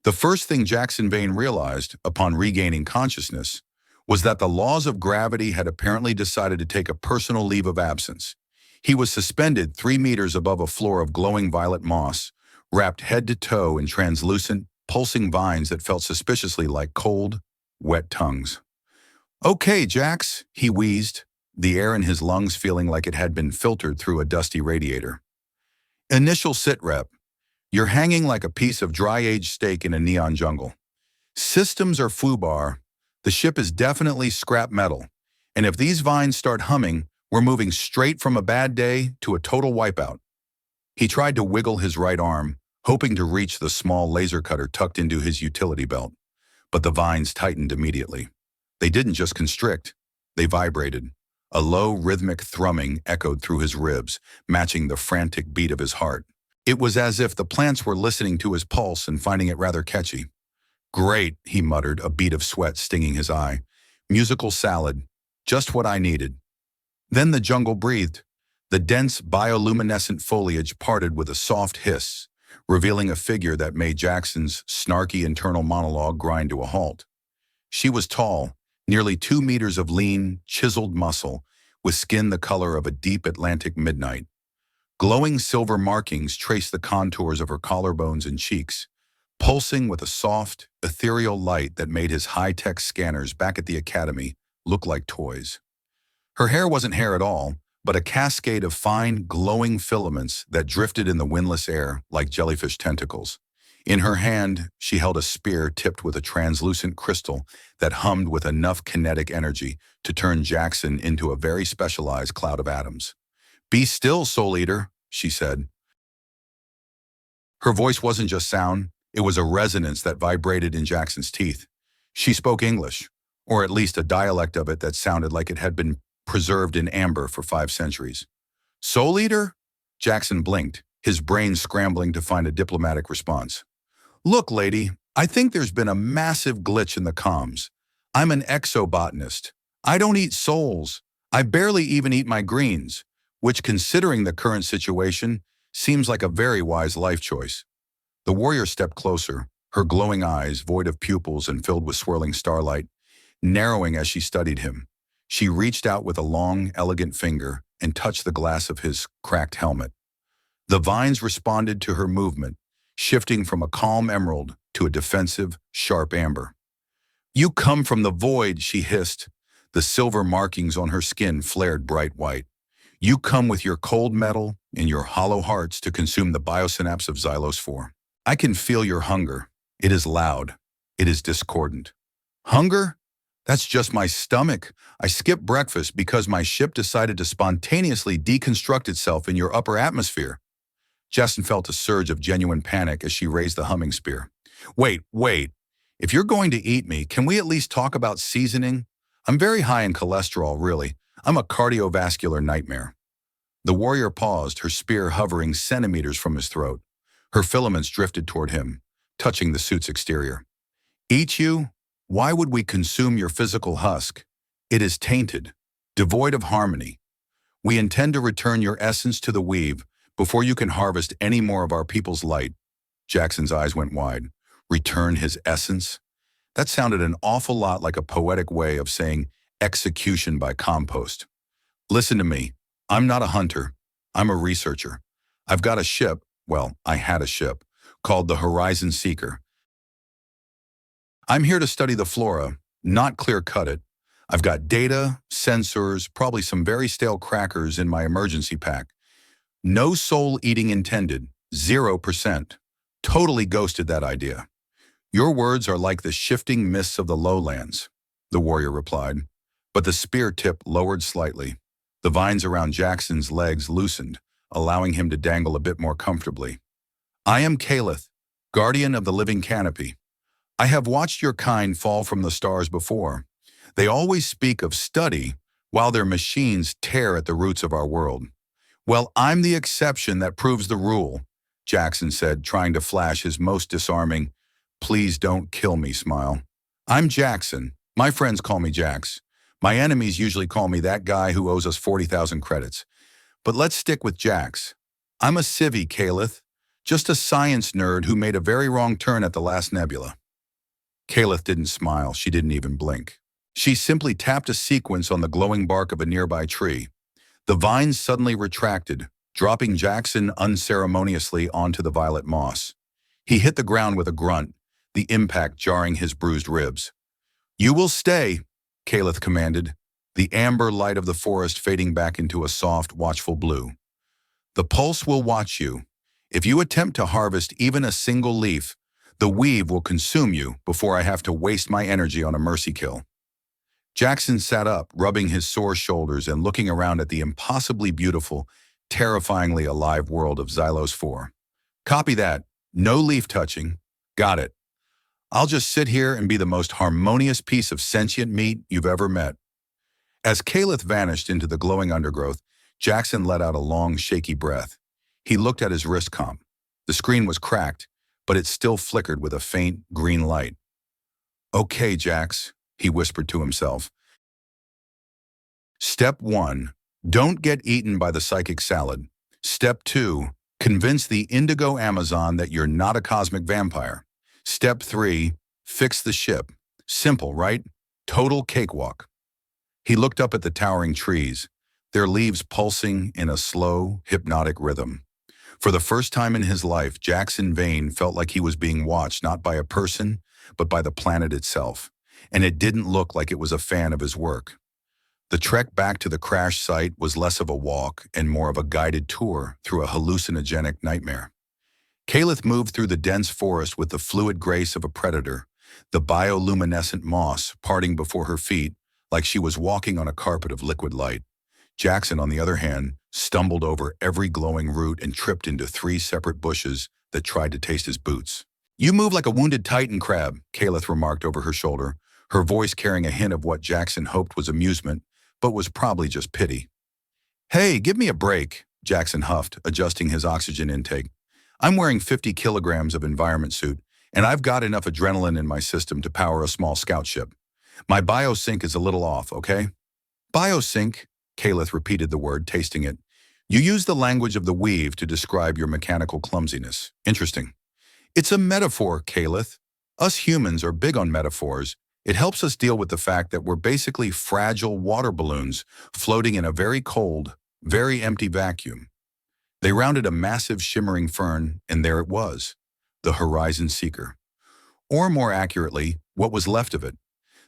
The first thing Jaxen Vane realized upon regaining consciousness was that the laws of gravity had apparently decided to take a personal leave of absence. He was suspended 3 meters above a floor of glowing violet moss, wrapped head to toe in translucent, pulsing vines that felt suspiciously like cold, wet tongues. "Okay, Jax," he wheezed, the air in his lungs feeling like it had been filtered through a dusty radiator. "Initial sit rep. You're hanging like a piece of dry-aged steak in a neon jungle. Systems are foobar. The ship is definitely scrap metal. And if these vines start humming, we're moving straight from a bad day to a total wipeout." He tried to wiggle his right arm, hoping to reach the small laser cutter tucked into his utility belt. But the vines tightened immediately. They didn't just constrict, they vibrated. A low, rhythmic thrumming echoed through his ribs, matching the frantic beat of his heart. It was as if the plants were listening to his pulse and finding it rather catchy. "Great," he muttered, a bead of sweat stinging his eye. "Musical salad. Just what I needed." Then the jungle breathed. The dense, bioluminescent foliage parted with a soft hiss, revealing a figure that made Jackson's snarky internal monologue grind to a halt. She was tall, nearly 2 meters of lean, chiseled muscle, with skin the color of a deep Atlantic midnight. Glowing silver markings traced the contours of her collarbones and cheeks, pulsing with a soft, ethereal light that made his high-tech scanners back at the academy look like toys. Her hair wasn't hair at all, but a cascade of fine, glowing filaments that drifted in the windless air like jellyfish tentacles. In her hand, she held a spear tipped with a translucent crystal that hummed with enough kinetic energy to turn Jaxen into a very specialized cloud of atoms. "Be still, Soul Eater," she said. Her voice wasn't just sound, it was a resonance that vibrated in Jackson's teeth. She spoke English, or at least a dialect of it that sounded like it had been preserved in amber for 5 centuries. "Soul Eater?" Jaxen blinked, his brain scrambling to find a diplomatic response. "Look, lady, I think there's been a massive glitch in the comms. I'm an exobotanist. I don't eat souls. I barely even eat my greens, which, considering the current situation, seems like a very wise life choice." The warrior stepped closer, her glowing eyes, void of pupils and filled with swirling starlight, narrowing as she studied him. She reached out with a long, elegant finger and touched the glass of his cracked helmet. The vines responded to her movement, shifting from a calm emerald to a defensive, sharp amber. "You come from the void," she hissed. The silver markings on her skin flared bright white. "You come with your cold metal and your hollow hearts to consume the biosynapse of Xylos 4. I can feel your hunger. It is loud. It is discordant." "Hunger? That's just my stomach. I skipped breakfast because my ship decided to spontaneously deconstruct itself in your upper atmosphere." Jackson felt a surge of genuine panic as she raised the humming spear. Wait. If you're going to eat me, can we at least talk about seasoning? I'm very high in cholesterol, really. I'm a cardiovascular nightmare." The warrior paused, her spear hovering centimeters from his throat. Her filaments drifted toward him, touching the suit's exterior. "Eat you? Why would we consume your physical husk? It is tainted, devoid of harmony. We intend to return your essence to the weave before you can harvest any more of our people's light." Jackson's eyes went wide. Return his essence? That sounded an awful lot like a poetic way of saying execution by compost. "Listen to me. I'm not a hunter. I'm a researcher. I've got a ship, well, I had a ship, called the Horizon Seeker. I'm here to study the flora, not clear-cut it. I've got data, sensors, probably some very stale crackers in my emergency pack. No soul eating intended, 0%. Totally ghosted that idea." "Your words are like the shifting mists of the lowlands," the warrior replied, but the spear tip lowered slightly. The vines around Jackson's legs loosened, allowing him to dangle a bit more comfortably. "I am Kaelith, guardian of the living canopy. I have watched your kind fall from the stars before. They always speak of study, while their machines tear at the roots of our world. Well, I'm the exception that proves the rule," Jaxen said, trying to flash his most disarming, "please don't kill me" smile. "I'm Jaxen. My friends call me Jax. My enemies usually call me that guy who owes us 40,000 credits. But let's stick with Jax. I'm a civi, Kaelith. Just a science nerd who made a very wrong turn at the last nebula. Kaelith didn't smile. She didn't even blink. She simply tapped a sequence on the glowing bark of a nearby tree. The vines suddenly retracted, dropping Jaxen unceremoniously onto the violet moss. He hit the ground with a grunt, the impact jarring his bruised ribs. "You will stay," Kaelith commanded, the amber light of the forest fading back into a soft, watchful blue. "The pulse will watch you. If you attempt to harvest even a single leaf, the weave will consume you before I have to waste my energy on a mercy kill." Jaxen sat up, rubbing his sore shoulders and looking around at the impossibly beautiful, terrifyingly alive world of Xylos 4. "Copy that. No leaf touching. Got it. I'll just sit here and be the most harmonious piece of sentient meat you've ever met." As Kaelith vanished into the glowing undergrowth, Jaxen let out a long, shaky breath. He looked at his wrist comp. The screen was cracked, but it still flickered with a faint, green light. "Okay, Jax," he whispered to himself. "Step 1. Don't get eaten by the psychic salad. Step 2. Convince the indigo Amazon that you're not a cosmic vampire. Step 3. Fix the ship. Simple, right? Total cakewalk." He looked up at the towering trees, their leaves pulsing in a slow, hypnotic rhythm. For the first time in his life, Jaxen Vane felt like he was being watched not by a person, but by the planet itself, and it didn't look like it was a fan of his work. The trek back to the crash site was less of a walk and more of a guided tour through a hallucinogenic nightmare. Kaelith moved through the dense forest with the fluid grace of a predator, the bioluminescent moss parting before her feet like she was walking on a carpet of liquid light. Jaxen, on the other hand, stumbled over every glowing root and tripped into 3 separate bushes that tried to taste his boots. "You move like a wounded titan crab," Kaelith remarked over her shoulder, her voice carrying a hint of what Jaxen hoped was amusement, but was probably just pity. "Hey, give me a break," Jaxen huffed, adjusting his oxygen intake. "I'm wearing 50 kilograms of environment suit, and I've got enough adrenaline in my system to power a small scout ship. My biosync is a little off, okay?" "Biosync," Kaelith repeated the word, tasting it. "You use the language of the weave to describe your mechanical clumsiness. Interesting." "It's a metaphor, Kaelith. Us humans are big on metaphors. It helps us deal with the fact that we're basically fragile water balloons floating in a very cold, very empty vacuum." They rounded a massive shimmering fern, and there it was, the Horizon Seeker. Or more accurately, what was left of it.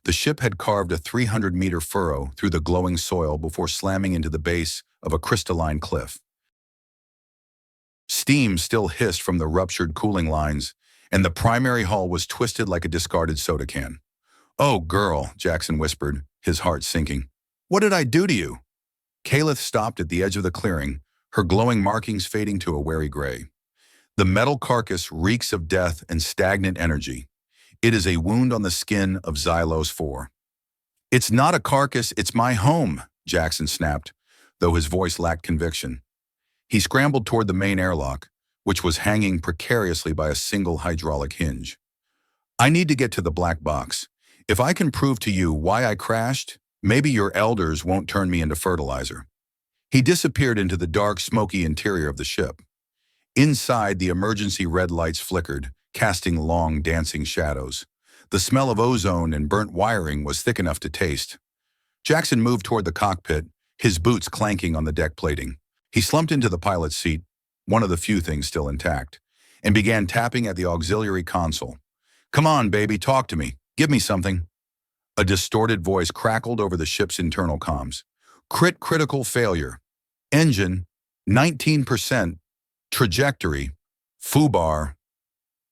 The ship had carved a 300-meter furrow through the glowing soil before slamming into the base of a crystalline cliff. Steam still hissed from the ruptured cooling lines, and the primary hull was twisted like a discarded soda can. "Oh, girl," Jaxen whispered, his heart sinking. "What did I do to you?" Kaelith stopped at the edge of the clearing, her glowing markings fading to a wary gray. "The metal carcass reeks of death and stagnant energy. It is a wound on the skin of Xylos 4. "It's not a carcass, it's my home," Jaxen snapped, though his voice lacked conviction. He scrambled toward the main airlock, which was hanging precariously by a single hydraulic hinge. "I need to get to the black box. If I can prove to you why I crashed, maybe your elders won't turn me into fertilizer." He disappeared into the dark, smoky interior of the ship. Inside, the emergency red lights flickered, casting long, dancing shadows. The smell of ozone and burnt wiring was thick enough to taste. Jaxen moved toward the cockpit, his boots clanking on the deck plating. He slumped into the pilot's seat, one of the few things still intact, and began tapping at the auxiliary console. "Come on, baby, talk to me. Give me something." A distorted voice crackled over the ship's internal comms. Critical failure. Engine, 19%. Trajectory, foobar."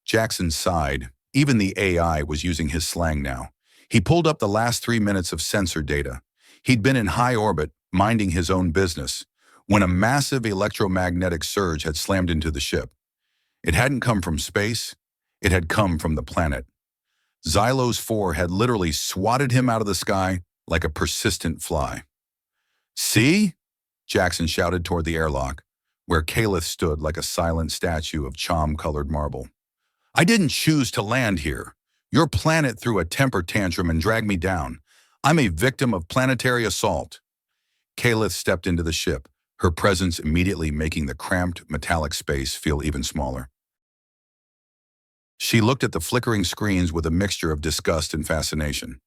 Jaxen sighed. Even the AI was using his slang now. He pulled up the last 3 minutes of sensor data. He'd been in high orbit, minding his own business, when a massive electromagnetic surge had slammed into the ship. It hadn't come from space, it had come from the planet. Xylos 4 had literally swatted him out of the sky like a persistent fly. "See?" Jaxen shouted toward the airlock, where Kaelith stood like a silent statue of chom-colored marble. "I didn't choose to land here. Your planet threw a temper tantrum and dragged me down. I'm a victim of planetary assault." Kaelith stepped into the ship, her presence immediately making the cramped, metallic space feel even smaller. She looked at the flickering screens with a mixture of disgust and fascination.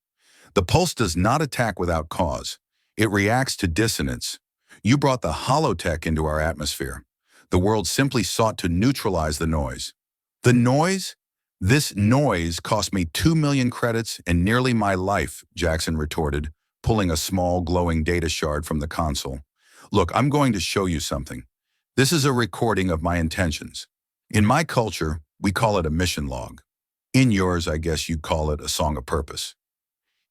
The pulse does not attack without cause. It reacts to dissonance. You brought the holotech into our atmosphere. The world simply sought to neutralize the noise. The noise? This noise cost me 2 million credits and nearly my life, Jaxen retorted, pulling a small glowing data shard from the console. Look, I'm going to show you something. This is a recording of my intentions. In my culture, we call it a mission log. In yours, I guess you'd call it a song of purpose.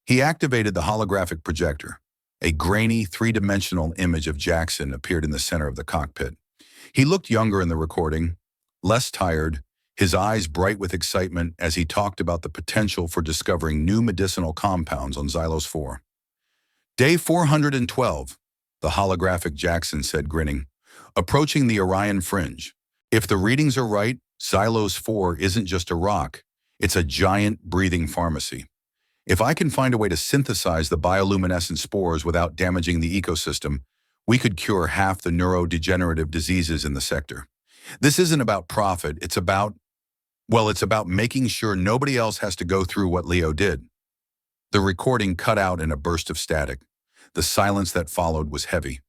He activated the holographic projector. A grainy, three-dimensional image of Jaxen appeared in the center of the cockpit. He looked younger in the recording, less tired, his eyes bright with excitement as he talked about the potential for discovering new medicinal compounds on Xylos 4. Day 412, the holographic Jaxen said, grinning. Approaching the Orion fringe. If the readings are right, Xylos 4 isn't just a rock, it's a giant breathing pharmacy. If I can find a way to synthesize the bioluminescent spores without damaging the ecosystem, we could cure half the neurodegenerative diseases in the sector. This isn't about profit, it's about making sure nobody else has to go through what Leo did. The recording cut out in a burst of static. The silence that followed was heavy.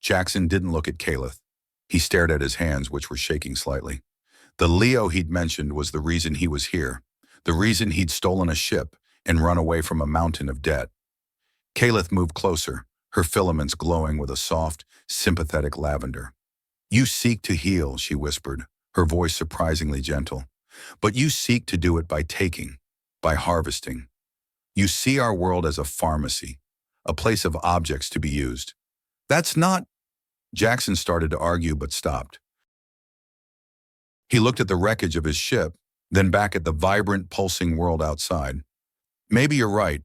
Jaxen didn't look at Kaelith. He stared at his hands, which were shaking slightly. The Leo he'd mentioned was the reason he was here, the reason he'd stolen a ship and run away from a mountain of debt. Kaelith moved closer, her filaments glowing with a soft, sympathetic lavender. You seek to heal, she whispered, her voice surprisingly gentle. But you seek to do it by taking, by harvesting. You see our world as a pharmacy, a place of objects to be used. That's not... Jaxen started to argue but stopped. He looked at the wreckage of his ship, then back at the vibrant, pulsing world outside. Maybe you're right.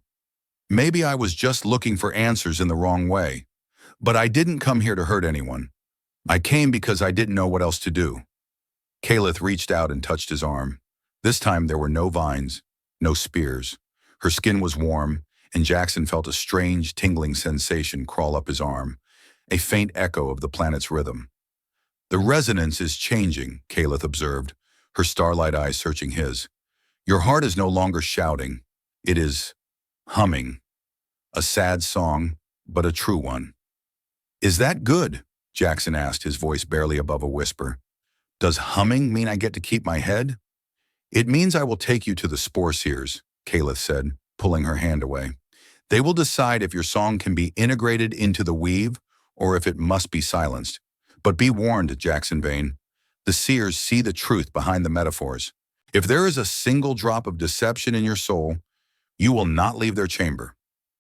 Maybe I was just looking for answers in the wrong way. But I didn't come here to hurt anyone. I came because I didn't know what else to do. Kaelith reached out and touched his arm. This time there were no vines, no spears. Her skin was warm, and Jaxen felt a strange, tingling sensation crawl up his arm, a faint echo of the planet's rhythm. The resonance is changing, Kaelith observed, her starlight eyes searching his. Your heart is no longer shouting. It is humming. A sad song, but a true one. Is that good? Jaxen asked, his voice barely above a whisper. Does humming mean I get to keep my head? It means I will take you to the spore seers, Kaelith said, pulling her hand away. They will decide if your song can be integrated into the weave or if it must be silenced. But be warned, Jaxen Vane. The seers see the truth behind the metaphors. If there is a single drop of deception in your soul, you will not leave their chamber.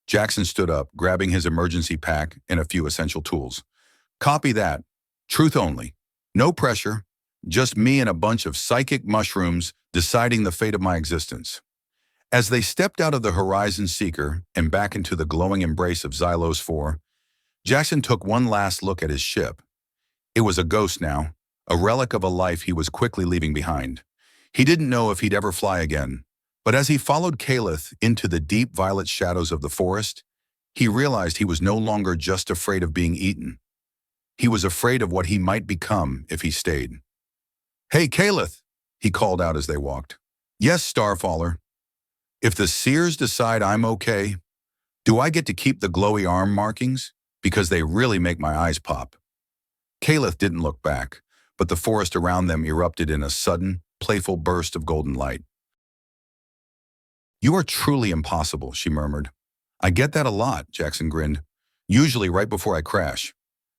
Jaxen stood up, grabbing his emergency pack and a few essential tools. Copy that. Truth only. No pressure. Just me and a bunch of psychic mushrooms deciding the fate of my existence. As they stepped out of the Horizon Seeker and back into the glowing embrace of Xylos 4, Jaxen took one last look at his ship. It was a ghost now, a relic of a life he was quickly leaving behind. He didn't know if he'd ever fly again, but as he followed Kaelith into the deep violet shadows of the forest, he realized he was no longer just afraid of being eaten. He was afraid of what he might become if he stayed. Hey, Kaelith, he called out as they walked. Yes, Starfaller. If the seers decide I'm okay, do I get to keep the glowy arm markings? Because they really make my eyes pop. Kaelith didn't look back, but the forest around them erupted in a sudden, playful burst of golden light. You are truly impossible, she murmured. I get that a lot, Jaxen grinned. Usually right before I crash.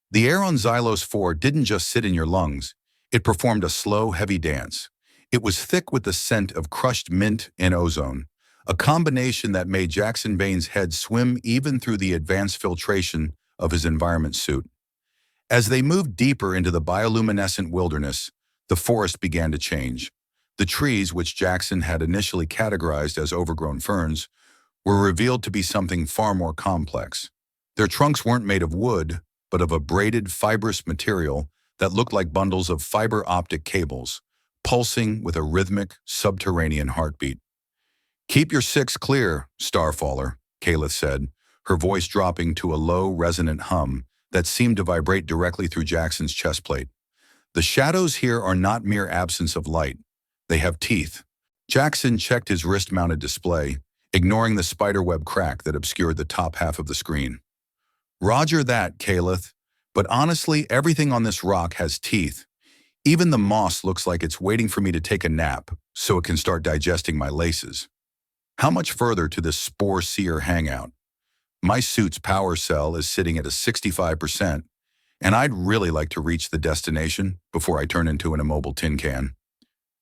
The air on Xylos 4 didn't just sit in your lungs. It performed a slow, heavy dance. It was thick with the scent of crushed mint and ozone, a combination that made Jaxen Vane's head swim even through the advanced filtration of his environment suit. As they moved deeper into the bioluminescent wilderness, the forest began to change. The trees, which Jaxen had initially categorized as overgrown ferns, were revealed to be something far more complex. Their trunks weren't made of wood, but of a braided, fibrous material that looked like bundles of fiber optic cables, pulsing with a rhythmic, subterranean heartbeat. Keep your six clear, Starfaller, Kaelith said, her voice dropping to a low, resonant hum that seemed to vibrate directly through Jaxen's chest plate. The shadows here are not mere absence of light. They have teeth, Jaxen checked his wrist-mounted display, ignoring the spiderweb crack that obscured the top half of the screen. Roger that, Kaelith, but honestly, everything on this rock has teeth. Even the moss looks like it's waiting for me to take a nap so it can start digesting my laces. How much further to this spore seer hangout? My suit's power cell is sitting at a 65%, and I'd really like to reach the destination before I turn into an immobile tin can.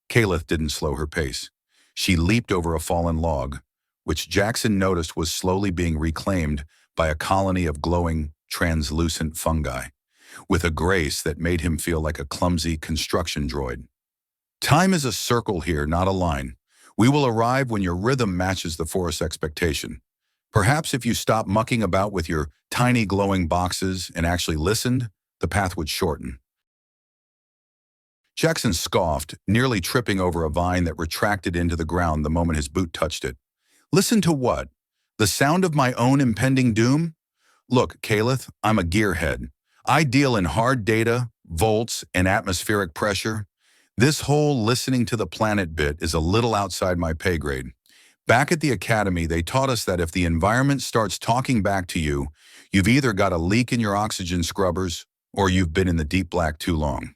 Kaelith didn't slow her pace. She leaped over a fallen log, which Jaxen noticed was slowly being reclaimed by a colony of glowing, translucent fungi, with a grace that made him feel like a clumsy construction droid. Time is a circle here, not a line. We will arrive when your rhythm matches the forest's expectation. Perhaps if you stopped mucking about with your tiny glowing boxes and actually listened, the path would shorten. Jaxen scoffed, nearly tripping over a vine that retracted into the ground the moment his boot touched it. Listen to what? The sound of my own impending doom? Look, Kaelith, I'm a gearhead. I deal in hard data, volts, and atmospheric pressure. This whole listening to the planet bit is a little outside my pay grade. Back at the academy, they taught us that if the environment starts talking back to you, you've either got a leak in your oxygen scrubbers or you've been in the deep black too long.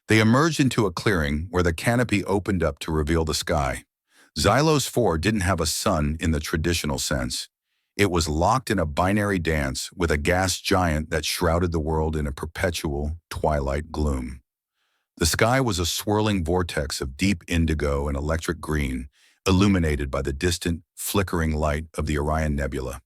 They emerged into a clearing where the canopy opened up to reveal the sky. Xylos 4 didn't have a sun in the traditional sense. It was locked in a binary dance with a gas giant that shrouded the world in a perpetual twilight gloom. The sky was a swirling vortex of deep indigo and electric green, illuminated by the distant, flickering light of the Orion Nebula.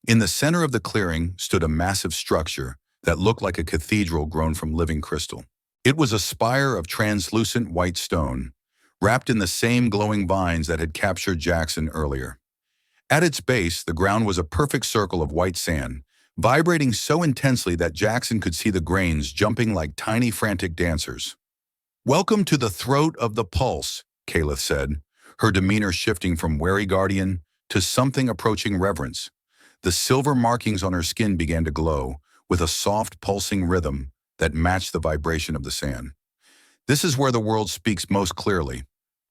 In the center of the clearing stood a massive structure that looked like a cathedral grown from living crystal. It was a spire of translucent white stone, wrapped in the same glowing vines that had captured Jaxen earlier. At its base, the ground was a perfect circle of white sand, vibrating so intensely that Jaxen could see the grains jumping like tiny frantic dancers. "Welcome to the throat of the pulse," Kaelith said, her demeanor shifting from wary guardian to something approaching reverence. The silver markings on her skin began to glow, with a soft pulsing rhythm that matched the vibration of the sand. "This is where the world speaks most clearly.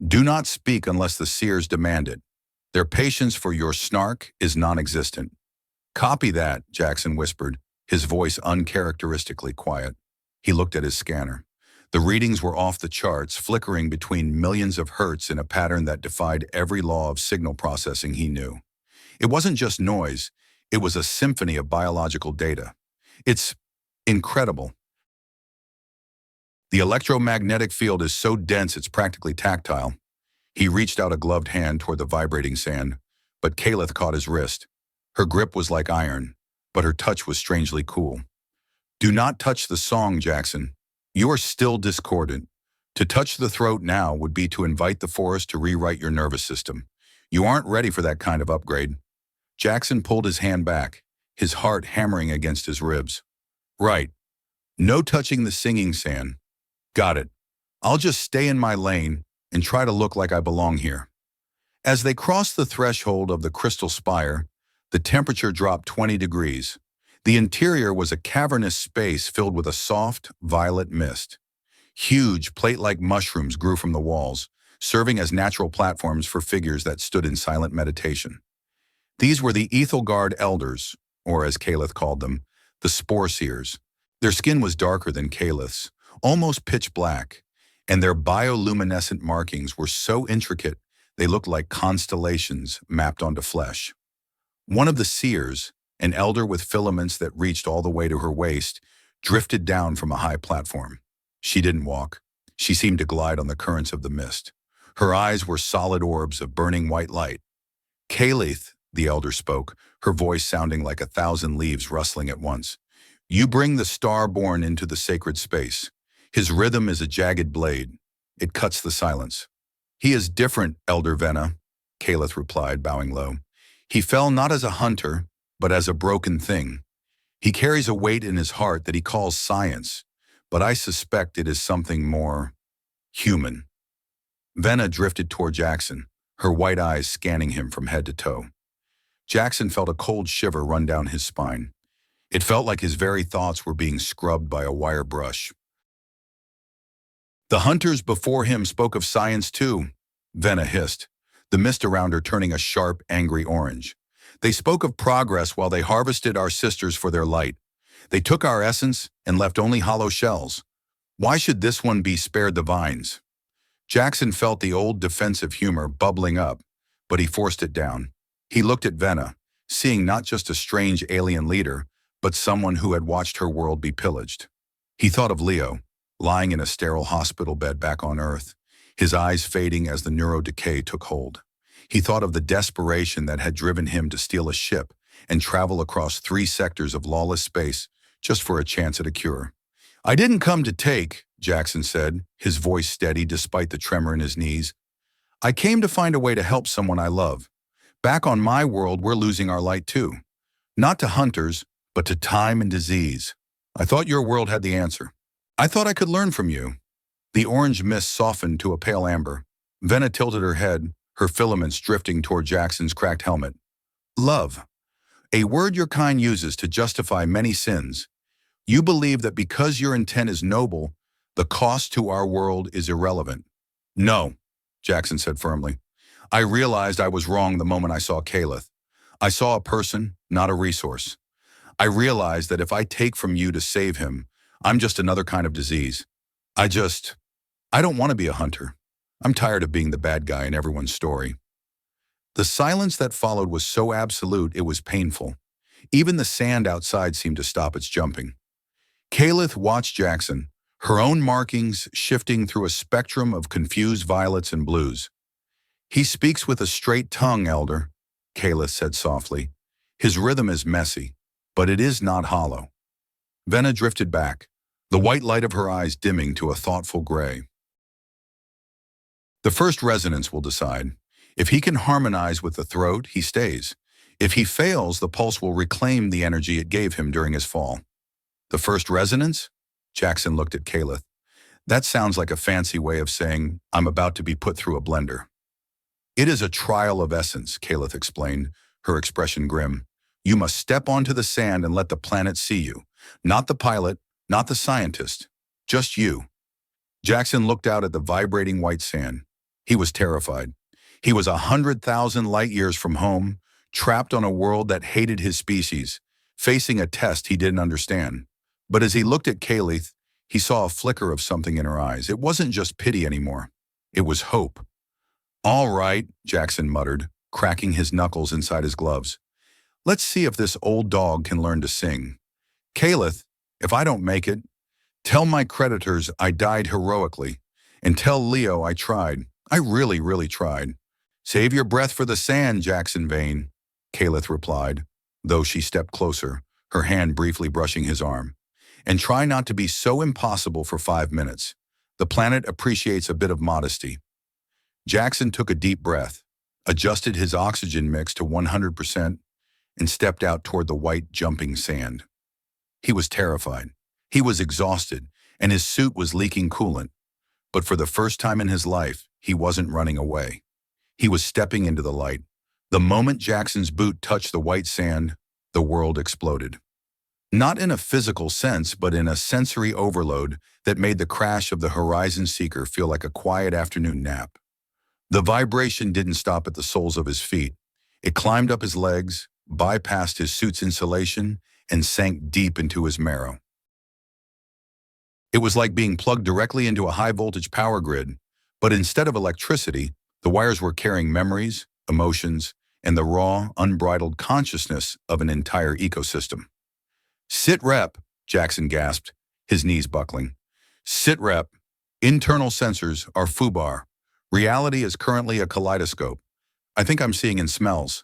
Do not speak unless the seers demand it. Their patience for your snark is non-existent." "Copy that," Jaxen whispered, his voice uncharacteristically quiet. He looked at his scanner. The readings were off the charts, flickering between millions of hertz in a pattern that defied every law of signal processing he knew. It wasn't just noise, it was a symphony of biological data. "It's incredible. The electromagnetic field is so dense it's practically tactile." He reached out a gloved hand toward the vibrating sand, but Kaelith caught his wrist. Her grip was like iron, but her touch was strangely cool. "Do not touch the song, Jaxen. You are still discordant. To touch the throat now would be to invite the forest to rewrite your nervous system. You aren't ready for that kind of upgrade." Jaxen pulled his hand back, his heart hammering against his ribs. "Right. No touching the singing sand. Got it. I'll just stay in my lane and try to look like I belong here." As they crossed the threshold of the crystal spire, the temperature dropped 20 degrees. The interior was a cavernous space filled with a soft, violet mist. Huge, plate-like mushrooms grew from the walls, serving as natural platforms for figures that stood in silent meditation. These were the Ethelgard Elders, or as Kaelith called them, the Spore Seers. Their skin was darker than Kaelith's, almost pitch black, and their bioluminescent markings were so intricate they looked like constellations mapped onto flesh. One of the seers, an elder with filaments that reached all the way to her waist, drifted down from a high platform. She didn't walk. She seemed to glide on the currents of the mist. Her eyes were solid orbs of burning white light. "Kaelith," the elder spoke, her voice sounding like 1,000 leaves rustling at once. "You bring the star-born into the sacred space. His rhythm is a jagged blade. It cuts the silence." "He is different, Elder Vena," Kaelith replied, bowing low. "He fell not as a hunter, but as a broken thing. He carries a weight in his heart that he calls science, but I suspect it is something more human." Vena drifted toward Jaxen, her white eyes scanning him from head to toe. Jaxen felt a cold shiver run down his spine. It felt like his very thoughts were being scrubbed by a wire brush. "The hunters before him spoke of science too," Vena hissed, the mist around her turning a sharp, angry orange. They spoke of progress while they harvested our sisters for their light. They took our essence and left only hollow shells. Why should this one be spared the vines? Jaxen felt the old defensive humor bubbling up, but he forced it down. He looked at Vena, seeing not just a strange alien leader, but someone who had watched her world be pillaged. He thought of Leo, lying in a sterile hospital bed back on Earth, his eyes fading as the neurodecay took hold. He thought of the desperation that had driven him to steal a ship and travel across 3 sectors of lawless space just for a chance at a cure. "I didn't come to take," Jaxen said, his voice steady despite the tremor in his knees. "I came to find a way to help someone I love. Back on my world, we're losing our light too. Not to hunters, but to time and disease. I thought your world had the answer. I thought I could learn from you." The orange mist softened to a pale amber. Vena tilted her head, her filaments drifting toward Jaxen's cracked helmet. "Love. A word your kind uses to justify many sins. You believe that because your intent is noble, the cost to our world is irrelevant." "No," Jaxen said firmly. "I realized I was wrong the moment I saw Kaelith. I saw a person, not a resource. I realized that if I take from you to save him, I'm just another kind of disease. I don't want to be a hunter. I'm tired of being the bad guy in everyone's story." The silence that followed was so absolute it was painful. Even the sand outside seemed to stop its jumping. Kaelith watched Jaxen, her own markings shifting through a spectrum of confused violets and blues. "He speaks with a straight tongue, Elder," Kaelith said softly. "His rhythm is messy, but it is not hollow." Vena drifted back, the white light of her eyes dimming to a thoughtful gray. "The first resonance will decide. If he can harmonize with the throat, he stays. If he fails, the pulse will reclaim the energy it gave him during his fall." "The first resonance?" Jaxen looked at Kaelith. "That sounds like a fancy way of saying, I'm about to be put through a blender." "It is a trial of essence," Kaelith explained, her expression grim. "You must step onto the sand and let the planet see you. Not the pilot, not the scientist. Just you." Jaxen looked out at the vibrating white sand. He was terrified. He was 100,000 light years from home, trapped on a world that hated his species, facing a test he didn't understand. But as he looked at Kaelith, he saw a flicker of something in her eyes. It wasn't just pity anymore. It was hope. "All right," Jaxen muttered, cracking his knuckles inside his gloves. "Let's see if this old dog can learn to sing. Kaelith, if I don't make it, tell my creditors I died heroically, and tell Leo I tried. I really, really tried." "Save your breath for the sand, Jaxen Vane," Kaelith replied, though she stepped closer, her hand briefly brushing his arm. "And try not to be so impossible for 5 minutes. The planet appreciates a bit of modesty." Jaxen took a deep breath, adjusted his oxygen mix to 100%, and stepped out toward the white, jumping sand. He was terrified. He was exhausted, and his suit was leaking coolant. But for the first time in his life, he wasn't running away. He was stepping into the light. The moment Jaxen's boot touched the white sand, the world exploded. Not in a physical sense, but in a sensory overload that made the crash of the Horizon Seeker feel like a quiet afternoon nap. The vibration didn't stop at the soles of his feet. It climbed up his legs, bypassed his suit's insulation, and sank deep into his marrow. It was like being plugged directly into a high-voltage power grid, but instead of electricity, the wires were carrying memories, emotions, and the raw, unbridled consciousness of an entire ecosystem. "Sit rep," Jaxen gasped, his knees buckling. "Sit rep. Internal sensors are FUBAR. Reality is currently a kaleidoscope. I think I'm seeing in smells."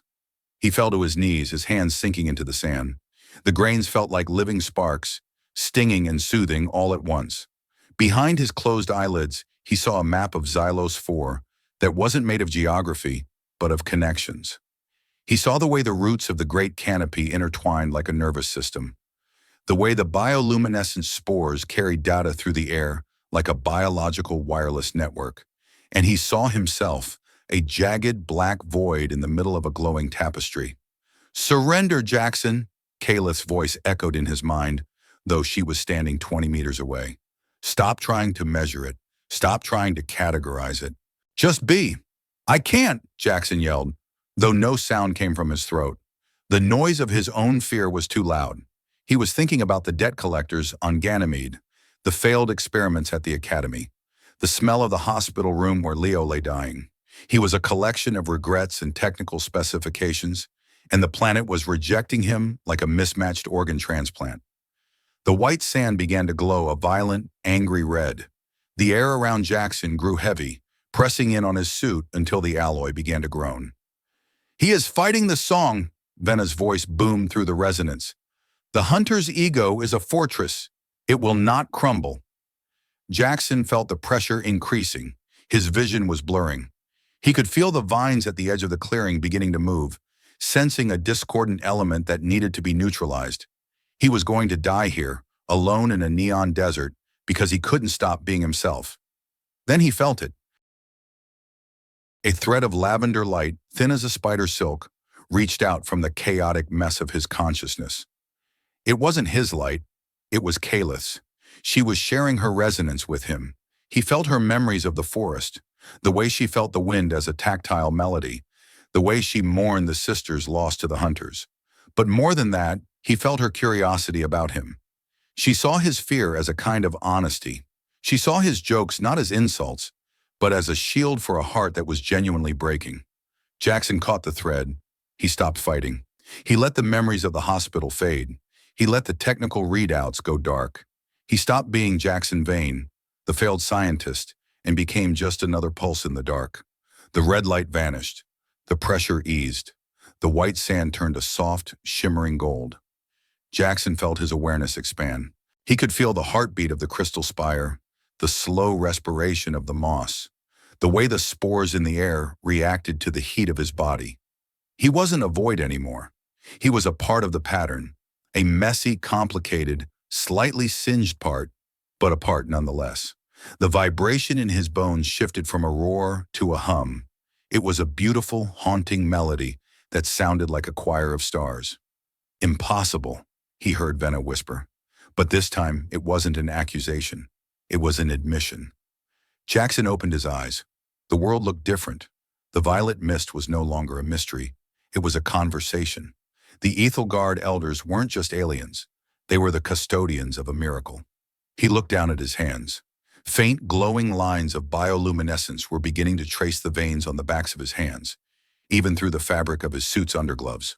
He fell to his knees, his hands sinking into the sand. The grains felt like living sparks, stinging and soothing all at once. Behind his closed eyelids, he saw a map of Xylos 4 that wasn't made of geography, but of connections. He saw the way the roots of the great canopy intertwined like a nervous system, the way the bioluminescent spores carried data through the air like a biological wireless network. And he saw himself, a jagged black void in the middle of a glowing tapestry. "Surrender, Jaxen," Kaelith's voice echoed in his mind, though she was standing 20 meters away. "Stop trying to measure it. Stop trying to categorize it. Just be." I can't, Jaxen yelled, though no sound came from his throat. The noise of his own fear was too loud. He was thinking about the debt collectors on Ganymede, the failed experiments at the academy, the smell of the hospital room where Leo lay dying. He was a collection of regrets and technical specifications, and the planet was rejecting him like a mismatched organ transplant. The white sand began to glow a violent, angry red. The air around Jaxen grew heavy, pressing in on his suit until the alloy began to groan. He is fighting the song, Vena's voice boomed through the resonance. The hunter's ego is a fortress. It will not crumble. Jaxen felt the pressure increasing. His vision was blurring. He could feel the vines at the edge of the clearing beginning to move, sensing a discordant element that needed to be neutralized. He was going to die here, alone in a neon desert, because he couldn't stop being himself. Then he felt it. A thread of lavender light, thin as a spider silk, reached out from the chaotic mess of his consciousness. It wasn't his light, it was Kaelith's. She was sharing her resonance with him. He felt her memories of the forest, the way she felt the wind as a tactile melody, the way she mourned the sisters lost to the hunters. But more than that, he felt her curiosity about him. She saw his fear as a kind of honesty. She saw his jokes not as insults, but as a shield for a heart that was genuinely breaking. Jaxen caught the thread. He stopped fighting. He let the memories of the hospital fade. He let the technical readouts go dark. He stopped being Jaxen Vane, the failed scientist, and became just another pulse in the dark. The red light vanished. The pressure eased. The white sand turned a soft, shimmering gold. Jaxen felt his awareness expand. He could feel the heartbeat of the crystal spire, the slow respiration of the moss, the way the spores in the air reacted to the heat of his body. He wasn't a void anymore. He was a part of the pattern, a messy, complicated, slightly singed part, but a part nonetheless. The vibration in his bones shifted from a roar to a hum. It was a beautiful, haunting melody that sounded like a choir of stars. Impossible, he heard Vena whisper. But this time, it wasn't an accusation. It was an admission. Jaxen opened his eyes. The world looked different. The violet mist was no longer a mystery. It was a conversation. The Ethelgard elders weren't just aliens. They were the custodians of a miracle. He looked down at his hands. Faint, glowing lines of bioluminescence were beginning to trace the veins on the backs of his hands, even through the fabric of his suit's undergloves.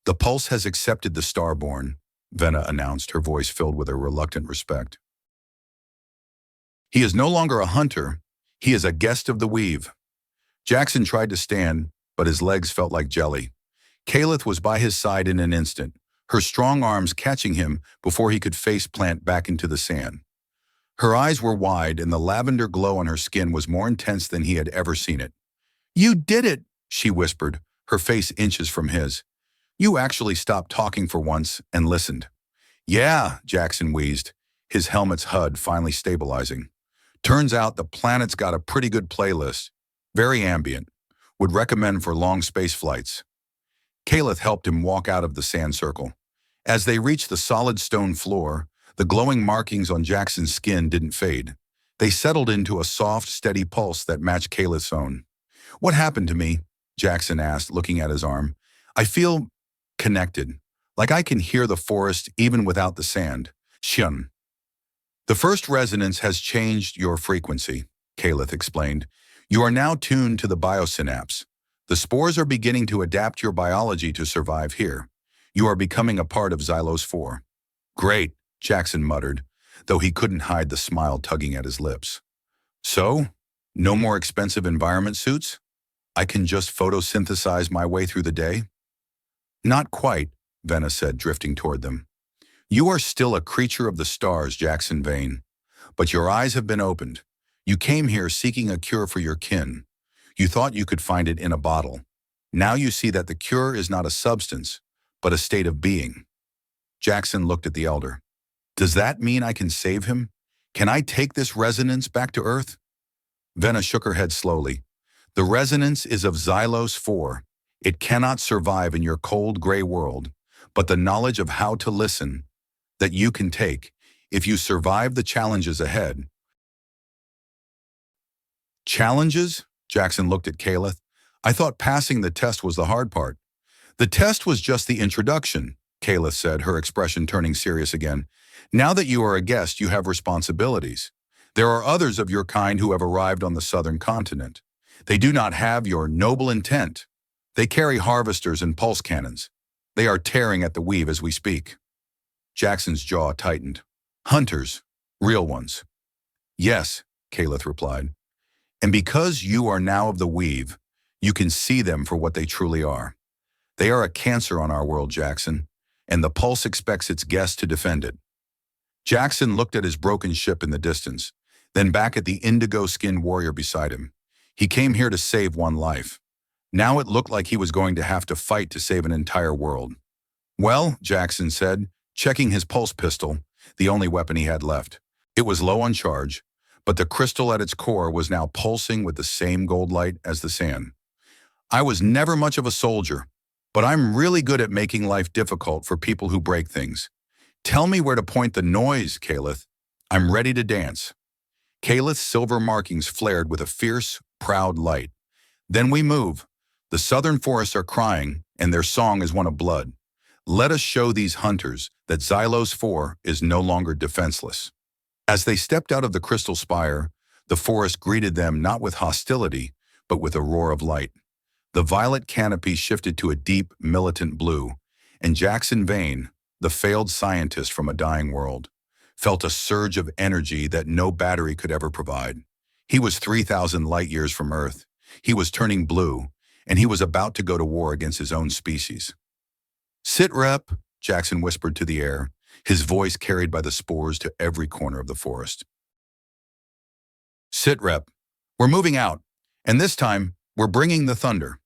The pulse has accepted the starborn, Vena announced, her voice filled with a reluctant respect. He is no longer a hunter. He is a guest of the weave. Jaxen tried to stand, but his legs felt like jelly. Kaelith was by his side in an instant, her strong arms catching him before he could face plant back into the sand. Her eyes were wide, and the lavender glow on her skin was more intense than he had ever seen it. "You did it," she whispered, her face inches from his. "You actually stopped talking for once and listened." "Yeah," Jaxen wheezed, his helmet's HUD finally stabilizing. "Turns out the planet's got a pretty good playlist. Very ambient. Would recommend for long space flights." Kaelith helped him walk out of the sand circle. As they reached the solid stone floor, the glowing markings on Jaxen's skin didn't fade. They settled into a soft, steady pulse that matched Kaelith's own. "What happened to me?" Jaxen asked, looking at his arm. "I feel connected, like I can hear the forest even without the sand." "Shun." "The first resonance has changed your frequency," Kaelith explained. "You are now tuned to the biosynapse. The spores are beginning to adapt your biology to survive here. You are becoming a part of Xylos 4. "Great," Jaxen muttered, though he couldn't hide the smile tugging at his lips. "So, no more expensive environment suits? I can just photosynthesize my way through the day?" "Not quite," Vena said, drifting toward them. "You are still a creature of the stars, Jaxen Vane. But your eyes have been opened. You came here seeking a cure for your kin. You thought you could find it in a bottle. Now you see that the cure is not a substance, but a state of being." Jaxen looked at the elder. "Does that mean I can save him? Can I take this resonance back to Earth?" Vena shook her head slowly. "The resonance is of Xylos 4. It cannot survive in your cold, gray world, but the knowledge of how to listen, that you can take, if you survive the challenges ahead." "Challenges?" Jaxen looked at Kaelith. I thought passing the test was the hard part. The test was just the introduction, Kaelith said, her expression turning serious again. Now that you are a guest, you have responsibilities. There are others of your kind who have arrived on the southern continent. They do not have your noble intent. They carry harvesters and pulse cannons. They are tearing at the weave as we speak. Jaxen's jaw tightened. Hunters, real ones. Yes, Kaelith replied. And because you are now of the weave, you can see them for what they truly are. They are a cancer on our world, Jaxen, and the Pulse expects its guests to defend it. Jaxen looked at his broken ship in the distance, then back at the indigo-skinned warrior beside him. He came here to save one life. Now it looked like he was going to have to fight to save an entire world. Well, Jaxen said, checking his pulse pistol, the only weapon he had left. It was low on charge, but the crystal at its core was now pulsing with the same gold light as the sand. I was never much of a soldier, but I'm really good at making life difficult for people who break things. Tell me where to point the noise, Kaelith. I'm ready to dance. Kaelith's silver markings flared with a fierce, proud light. Then we move. The southern forests are crying, and their song is one of blood. Let us show these hunters that Xylos 4 is no longer defenseless. As they stepped out of the crystal spire, the forest greeted them not with hostility, but with a roar of light. The violet canopy shifted to a deep, militant blue, and Jaxen Vane, the failed scientist from a dying world, felt a surge of energy that no battery could ever provide. He was 3,000 light-years from Earth. He was turning blue, and he was about to go to war against his own species. Sit rep, Jaxen whispered to the air, his voice carried by the spores to every corner of the forest. Sit rep. We're moving out, and this time, we're bringing the thunder.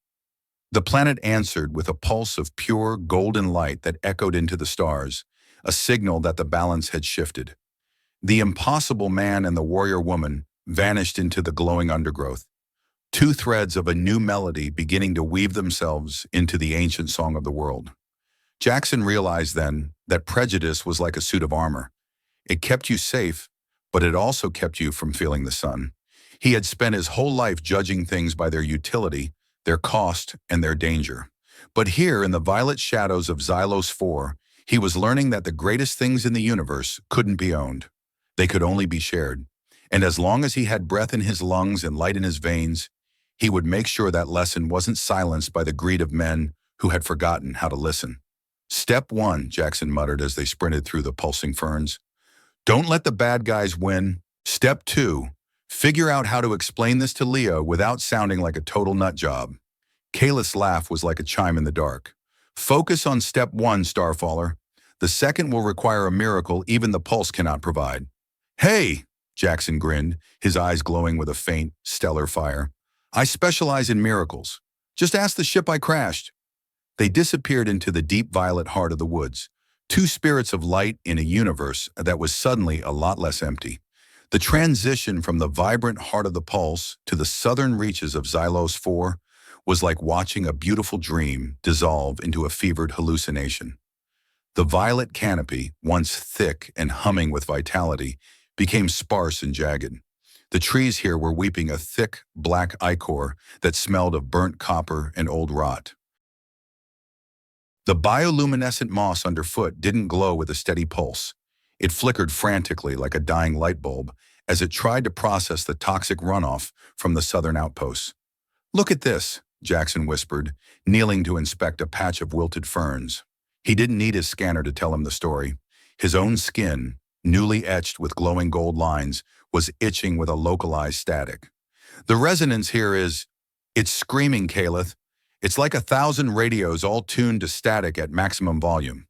The planet answered with a pulse of pure, golden light that echoed into the stars, a signal that the balance had shifted. The impossible man and the warrior woman vanished into the glowing undergrowth, two threads of a new melody beginning to weave themselves into the ancient song of the world. Jaxen realized then that prejudice was like a suit of armor. It kept you safe, but it also kept you from feeling the sun. He had spent his whole life judging things by their utility, their cost, and their danger. But here, in the violet shadows of Xylos 4, he was learning that the greatest things in the universe couldn't be owned. They could only be shared. And as long as he had breath in his lungs and light in his veins, he would make sure that lesson wasn't silenced by the greed of men who had forgotten how to listen. Step 1, Jaxen muttered as they sprinted through the pulsing ferns. Don't let the bad guys win. Step 2, figure out how to explain this to Leah without sounding like a total nut job. Kaelith's laugh was like a chime in the dark. Focus on step 1, Starfaller. The second will require a miracle even the pulse cannot provide. Hey, Jaxen grinned, his eyes glowing with a faint, stellar fire. I specialize in miracles. Just ask the ship I crashed. They disappeared into the deep violet heart of the woods, two spirits of light in a universe that was suddenly a lot less empty. The transition from the vibrant heart of the pulse to the southern reaches of Xylos 4 was like watching a beautiful dream dissolve into a fevered hallucination. The violet canopy, once thick and humming with vitality, became sparse and jagged. The trees here were weeping a thick, black ichor that smelled of burnt copper and old rot. The bioluminescent moss underfoot didn't glow with a steady pulse. It flickered frantically like a dying light bulb as it tried to process the toxic runoff from the southern outposts. Look at this, Jaxen whispered, kneeling to inspect a patch of wilted ferns. He didn't need his scanner to tell him the story. His own skin, newly etched with glowing gold lines, was itching with a localized static. The resonance here it's screaming, Kaelith. It's like 1,000 radios all tuned to static at maximum volume.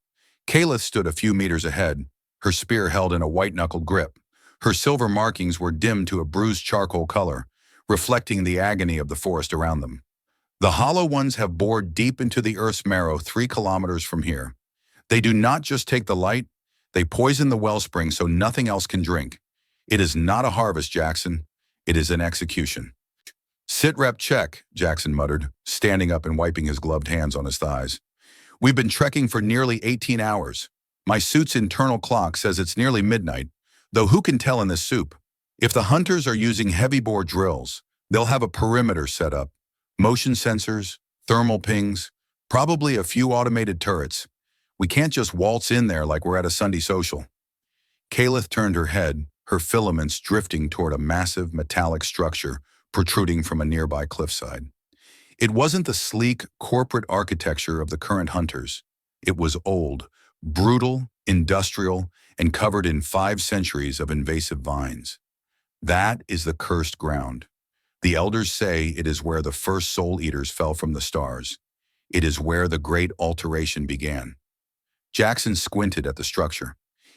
Kaelith stood a few meters ahead, her spear held in a white-knuckled grip. Her silver markings were dimmed to a bruised charcoal color, reflecting the agony of the forest around them. The hollow ones have bored deep into the Earth's marrow 3 kilometers from here. They do not just take the light, they poison the wellspring so nothing else can drink. It is not a harvest, Jaxen. It is an execution. Sit rep check, Jaxen muttered, standing up and wiping his gloved hands on his thighs. We've been trekking for nearly 18 hours. My suit's internal clock says it's nearly midnight, though who can tell in this soup? If the hunters are using heavy-bore drills, they'll have a perimeter set up, Motion sensors, thermal pings, probably a few automated turrets. We can't just waltz in there like we're at a Sunday social. Kaelith turned her head, her filaments drifting toward a massive metallic structure protruding from a nearby cliffside. It wasn't the sleek, corporate architecture of the current hunters. It was old, brutal, industrial, and covered in 5 centuries of invasive vines. That is the cursed ground. The elders say it is where the first soul eaters fell from the stars. It is where the great alteration began. Jaxen squinted at the structure.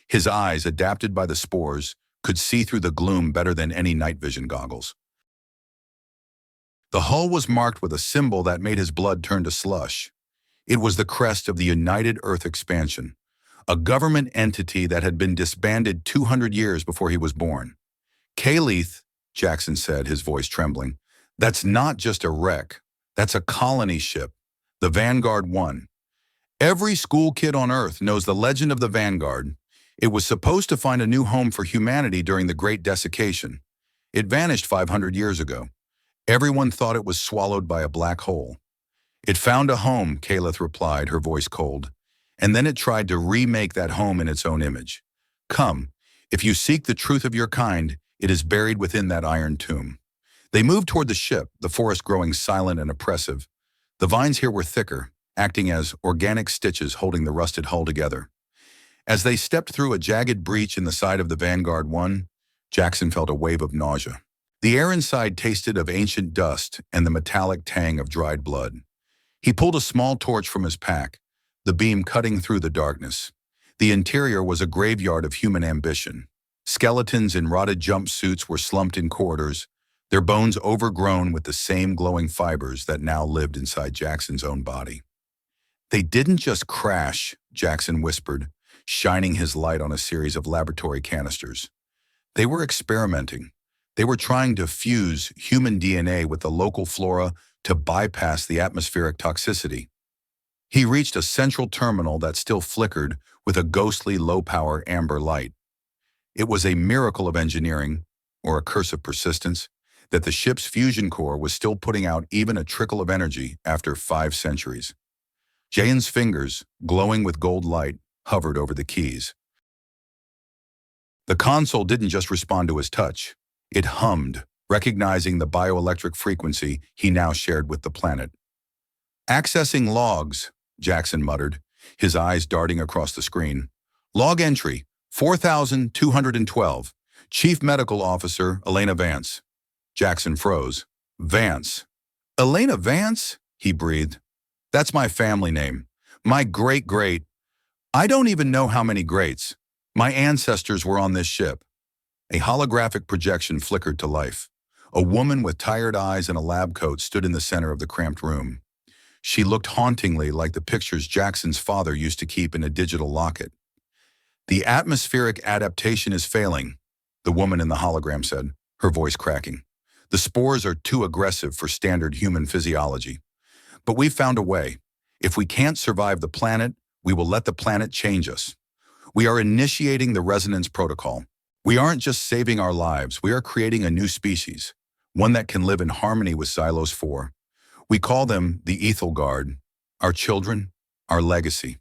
His eyes, adapted by the spores, could see through the gloom better than any night vision goggles. The hull was marked with a symbol that made his blood turn to slush. It was the crest of the United Earth Expansion, a government entity that had been disbanded 200 years before he was born. Kaelith, Jaxen said, his voice trembling, that's not just a wreck. That's a colony ship, the Vanguard 1. Every school kid on Earth knows the legend of the Vanguard. It was supposed to find a new home for humanity during the Great Desiccation. It vanished 500 years ago. Everyone thought it was swallowed by a black hole. It found a home, Kaelith replied, her voice cold, and then it tried to remake that home in its own image. Come, if you seek the truth of your kind, it is buried within that iron tomb. They moved toward the ship, the forest growing silent and oppressive. The vines here were thicker, acting as organic stitches holding the rusted hull together. As they stepped through a jagged breach in the side of the Vanguard 1, Jaxen felt a wave of nausea. The air inside tasted of ancient dust and the metallic tang of dried blood. He pulled a small torch from his pack, the beam cutting through the darkness. The interior was a graveyard of human ambition. Skeletons in rotted jumpsuits were slumped in corridors, their bones overgrown with the same glowing fibers that now lived inside Jaxen's own body. They didn't just crash, Jaxen whispered, shining his light on a series of laboratory canisters. They were experimenting. They were trying to fuse human DNA with the local flora to bypass the atmospheric toxicity. He reached a central terminal that still flickered with a ghostly low-power amber light. It was a miracle of engineering, or a curse of persistence, that the ship's fusion core was still putting out even a trickle of energy after 5 centuries. Jayen's fingers, glowing with gold light, hovered over the keys. The console didn't just respond to his touch. It hummed, recognizing the bioelectric frequency he now shared with the planet. Accessing logs, Jaxen muttered, his eyes darting across the screen. Log entry, 4212. Chief Medical Officer, Elena Vance. Jaxen froze. Vance. Elena Vance? He breathed. That's my family name. My great-great. I don't even know how many greats. My ancestors were on this ship. A holographic projection flickered to life. A woman with tired eyes and a lab coat stood in the center of the cramped room. She looked hauntingly like the pictures Jaxen's father used to keep in a digital locket. The atmospheric adaptation is failing, the woman in the hologram said, her voice cracking. The spores are too aggressive for standard human physiology. But we've found a way. If we can't survive the planet, we will let the planet change us. We are initiating the resonance protocol. We aren't just saving our lives, we are creating a new species, one that can live in harmony with Silos 4. We call them the Ethel Guard, our children, our legacy.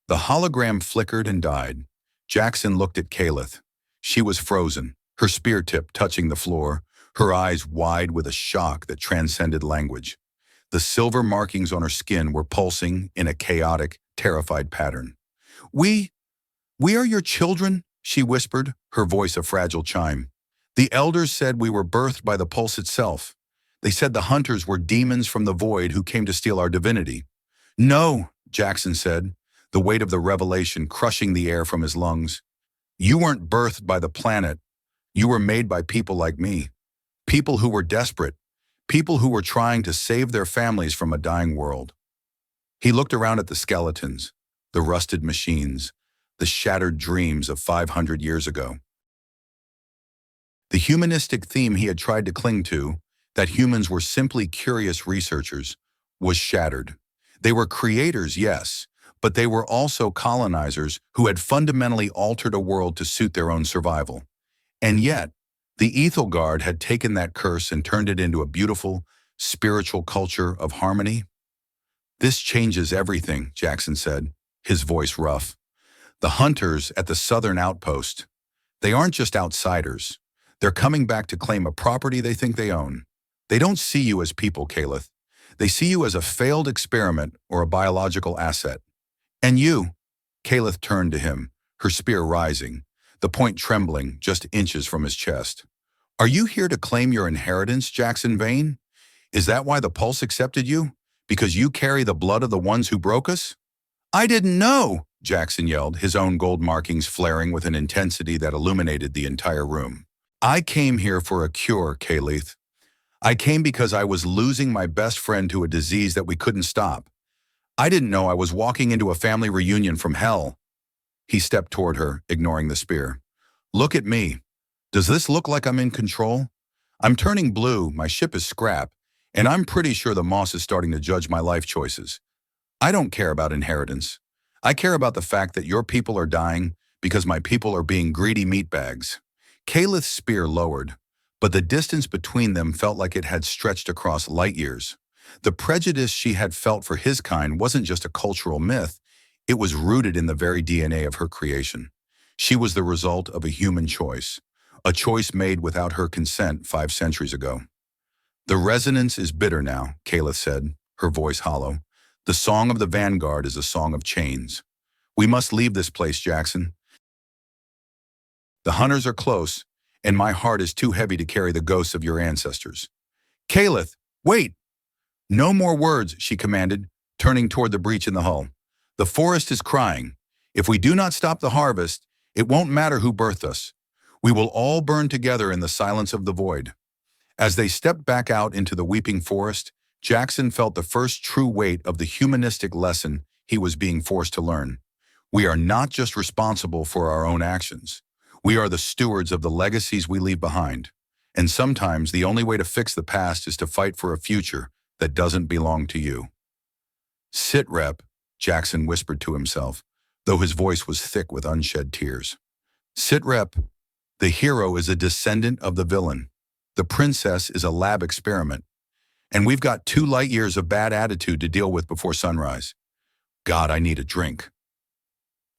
The hologram flickered and died. Jaxen looked at Kaelith. She was frozen, her spear tip touching the floor, her eyes wide with a shock that transcended language. The silver markings on her skin were pulsing in a chaotic, terrified pattern. We are your children, she whispered, her voice a fragile chime. The elders said we were birthed by the pulse itself. They said the hunters were demons from the void who came to steal our divinity. No, Jaxen said, the weight of the revelation crushing the air from his lungs. You weren't birthed by the planet. You were made by people like me. People who were desperate. People who were trying to save their families from a dying world. He looked around at the skeletons, the rusted machines, the shattered dreams of 500 years ago. The humanistic theme he had tried to cling to, that humans were simply curious researchers, was shattered. They were creators, yes, but they were also colonizers who had fundamentally altered a world to suit their own survival. And yet, the Ethel Guard had taken that curse and turned it into a beautiful, spiritual culture of harmony. This changes everything, Jaxen said, his voice rough. The hunters at the southern outpost, they aren't just outsiders. They're coming back to claim a property they think they own. They don't see you as people, Kaelith. They see you as a failed experiment or a biological asset. And you, Kaelith turned to him, her spear rising, the point trembling just inches from his chest. Are you here to claim your inheritance, Jaxen Vane? Is that why the Pulse accepted you? Because you carry the blood of the ones who broke us? I didn't know, Jaxen yelled, his own gold markings flaring with an intensity that illuminated the entire room. I came here for a cure, Kaelith. I came because I was losing my best friend to a disease that we couldn't stop. I didn't know I was walking into a family reunion from hell. He stepped toward her, ignoring the spear. Look at me. Does this look like I'm in control? I'm turning blue, my ship is scrap, and I'm pretty sure the moss is starting to judge my life choices. I don't care about inheritance. I care about the fact that your people are dying because my people are being greedy meatbags. Kaelith's spear lowered, but the distance between them felt like it had stretched across light years. The prejudice she had felt for his kind wasn't just a cultural myth, it was rooted in the very DNA of her creation. She was the result of a human choice, a choice made without her consent 5 centuries ago. The resonance is bitter now, Kaelith said, her voice hollow. The song of the vanguard is a song of chains. We must leave this place, Jaxen. The hunters are close, and my heart is too heavy to carry the ghosts of your ancestors. Kaelith, wait! No more words, she commanded, turning toward the breach in the hull. The forest is crying. If we do not stop the harvest, it won't matter who birthed us. We will all burn together in the silence of the void. As they stepped back out into the weeping forest, Jaxen felt the first true weight of the humanistic lesson he was being forced to learn. We are not just responsible for our own actions. We are the stewards of the legacies we leave behind. And sometimes the only way to fix the past is to fight for a future that doesn't belong to you. Sit, Rep, Jaxen whispered to himself, though his voice was thick with unshed tears. Sit, Rep. The hero is a descendant of the villain. The princess is a lab experiment. And we've got 2 light years of bad attitude to deal with before sunrise. God, I need a drink.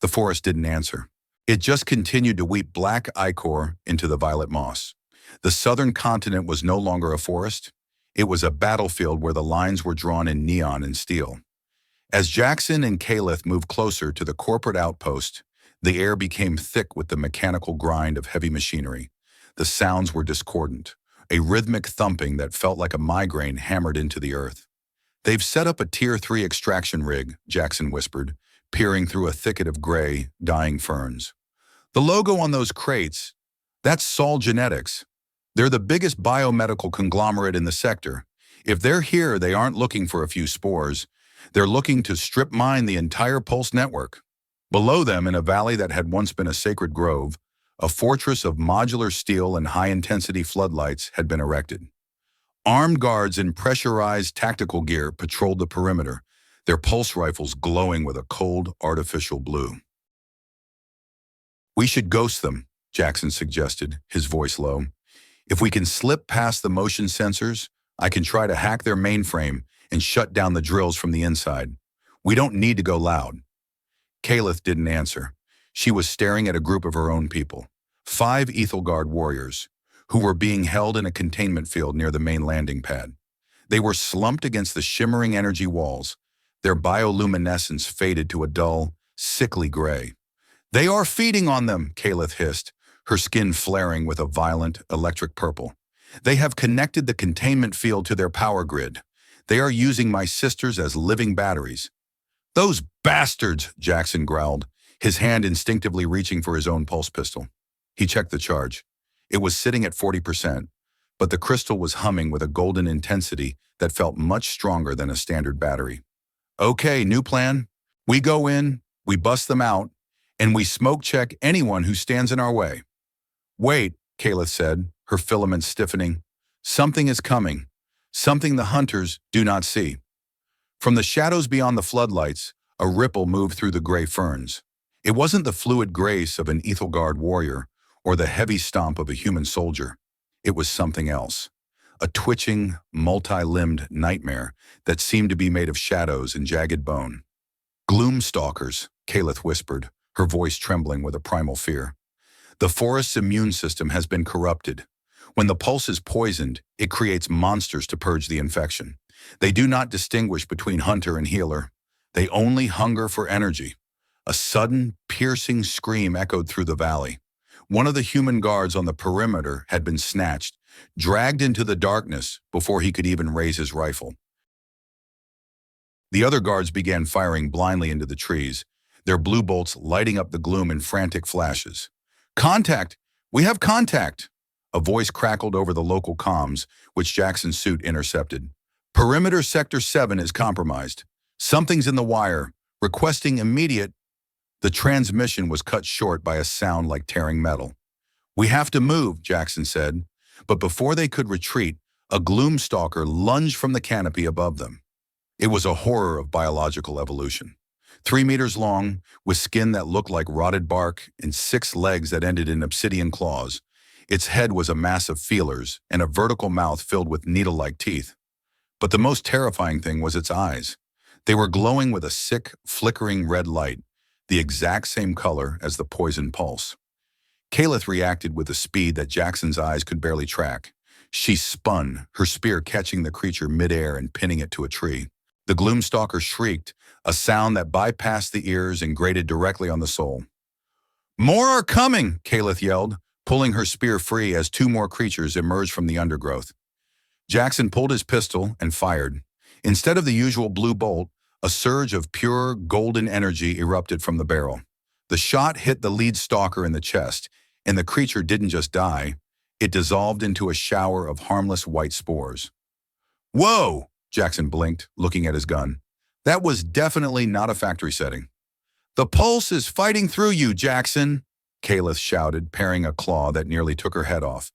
The forest didn't answer. It just continued to weep black ichor into the violet moss. The southern continent was no longer a forest. It was a battlefield where the lines were drawn in neon and steel. As Jaxen and Kaelith moved closer to the corporate outpost, the air became thick with the mechanical grind of heavy machinery. The sounds were discordant, a rhythmic thumping that felt like a migraine hammered into the earth. They've set up a Tier 3 extraction rig, Jaxen whispered, peering through a thicket of gray, dying ferns. The logo on those crates, that's Sol Genetics. They're the biggest biomedical conglomerate in the sector. If they're here, they aren't looking for a few spores. They're looking to strip mine the entire Pulse network. Below them, in a valley that had once been a sacred grove, a fortress of modular steel and high-intensity floodlights had been erected. Armed guards in pressurized tactical gear patrolled the perimeter, their pulse rifles glowing with a cold, artificial blue. We should ghost them, Jaxen suggested, his voice low. If we can slip past the motion sensors, I can try to hack their mainframe and shut down the drills from the inside. We don't need to go loud. Kaelith didn't answer. She was staring at a group of her own people, 5 Ethelgard warriors, who were being held in a containment field near the main landing pad. They were slumped against the shimmering energy walls, their bioluminescence faded to a dull, sickly gray. They are feeding on them, Kaelith hissed, her skin flaring with a violent, electric purple. They have connected the containment field to their power grid. They are using my sisters as living batteries. Those bastards, Jaxen growled, his hand instinctively reaching for his own pulse pistol. He checked the charge. It was sitting at 40%, but the crystal was humming with a golden intensity that felt much stronger than a standard battery. Okay, new plan. We go in, we bust them out, and we smoke check anyone who stands in our way. Wait, Kaelith said, her filaments stiffening. Something is coming. Something the hunters do not see. From the shadows beyond the floodlights, a ripple moved through the gray ferns. It wasn't the fluid grace of an Ethelgard warrior or the heavy stomp of a human soldier. It was something else. a twitching, multi-limbed nightmare that seemed to be made of shadows and jagged bone. Gloomstalkers, Kaelith whispered, her voice trembling with a primal fear. The forest's immune system has been corrupted. When the pulse is poisoned, it creates monsters to purge the infection. They do not distinguish between hunter and healer. They only hunger for energy. A sudden, piercing scream echoed through the valley. One of the human guards on the perimeter had been snatched, dragged into the darkness before he could even raise his rifle. The other guards began firing blindly into the trees, their blue bolts lighting up the gloom in frantic flashes. "Contact! We have contact!" A voice crackled over the local comms, which Jaxen's suit intercepted. "Perimeter Sector 7 is compromised. Something's in the wire. Requesting immediate..." The transmission was cut short by a sound like tearing metal. "We have to move," Jaxen said. But before they could retreat, a gloomstalker lunged from the canopy above them. It was a horror of biological evolution. 3 meters long, with skin that looked like rotted bark and 6 legs that ended in obsidian claws. Its head was a mass of feelers and a vertical mouth filled with needle-like teeth. But the most terrifying thing was its eyes. They were glowing with a sick, flickering red light, the exact same color as the poison pulse. Kaelith reacted with a speed that Jaxen's eyes could barely track. She spun, her spear catching the creature midair and pinning it to a tree. The gloomstalker shrieked, a sound that bypassed the ears and grated directly on the soul. "More are coming!" Kaelith yelled, pulling her spear free as 2 more creatures emerged from the undergrowth. Jaxen pulled his pistol and fired. Instead of the usual blue bolt, a surge of pure, golden energy erupted from the barrel. The shot hit the lead stalker in the chest, and the creature didn't just die, it dissolved into a shower of harmless white spores. "Whoa!" Jaxen blinked, looking at his gun. "That was definitely not a factory setting." "The pulse is fighting through you, Jaxen," Kaelith shouted, parrying a claw that nearly took her head off.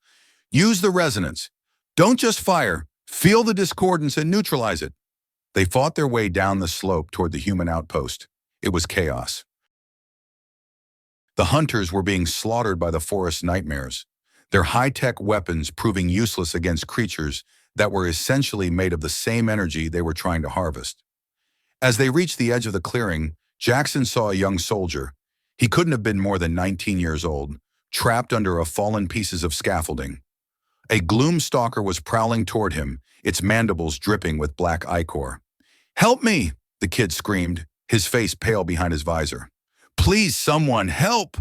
"Use the resonance. Don't just fire. Feel the discordance and neutralize it." They fought their way down the slope toward the human outpost. It was chaos. The hunters were being slaughtered by the forest nightmares, their high-tech weapons proving useless against creatures that were essentially made of the same energy they were trying to harvest. As they reached the edge of the clearing, Jaxen saw a young soldier. He couldn't have been more than 19 years old, trapped under fallen pieces of scaffolding. A gloomstalker was prowling toward him, its mandibles dripping with black ichor. "Help me!" the kid screamed, his face pale behind his visor. "Please, someone, help!"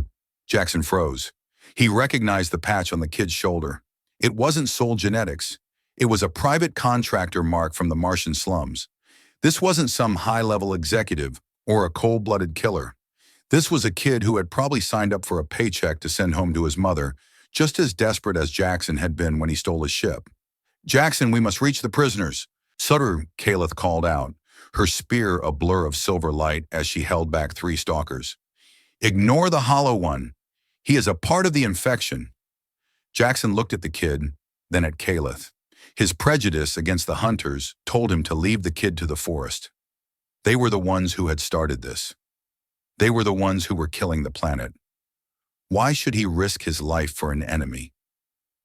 Jaxen froze. He recognized the patch on the kid's shoulder. It wasn't Soul Genetics. It was a private contractor mark from the Martian slums. This wasn't some high-level executive or a cold-blooded killer. This was a kid who had probably signed up for a paycheck to send home to his mother, just as desperate as Jaxen had been when he stole his ship. "Jaxen, we must reach the prisoners." "Sutter," Kaelith called out, her spear a blur of silver light as she held back 3 stalkers. "Ignore the hollow one. He is a part of the infection." Jaxen looked at the kid, then at Kaelith. His prejudice against the hunters told him to leave the kid to the forest. They were the ones who had started this. They were the ones who were killing the planet. Why should he risk his life for an enemy?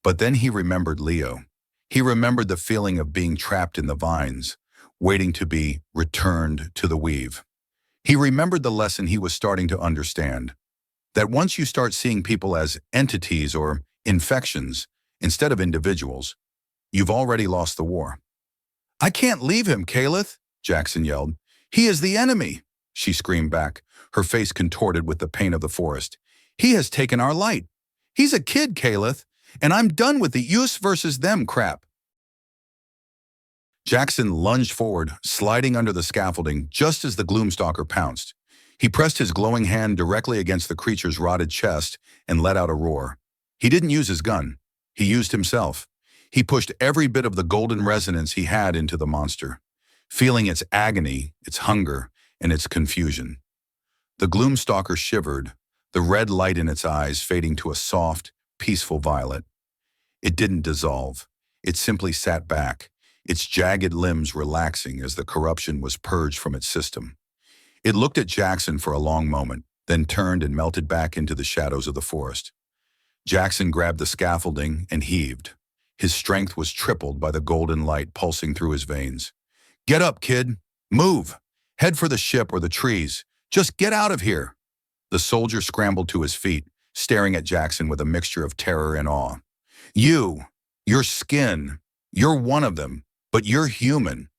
But then he remembered Leo. He remembered the feeling of being trapped in the vines, waiting to be returned to the weave. He remembered the lesson he was starting to understand, that once you start seeing people as entities or infections instead of individuals, you've already lost the war. "I can't leave him, Kaelith," Jaxen yelled. "He is the enemy," she screamed back, her face contorted with the pain of the forest. "He has taken our light. He's a kid, Kaelith, and I'm done with the us versus them crap." Jaxen lunged forward, sliding under the scaffolding just as the gloomstalker pounced. He pressed his glowing hand directly against the creature's rotted chest and let out a roar. He didn't use his gun. He used himself. He pushed every bit of the golden resonance he had into the monster, feeling its agony, its hunger, and its confusion. The gloomstalker shivered, the red light in its eyes fading to a soft, peaceful violet. It didn't dissolve. It simply sat back, its jagged limbs relaxing as the corruption was purged from its system. It looked at Jaxen for a long moment, then turned and melted back into the shadows of the forest. Jaxen grabbed the scaffolding and heaved. His strength was tripled by the golden light pulsing through his veins. "Get up, kid! Move! Head for the ship or the trees! Just get out of here!" The soldier scrambled to his feet, staring at Jaxen with a mixture of terror and awe. Your skin, you're one of them, but you're human.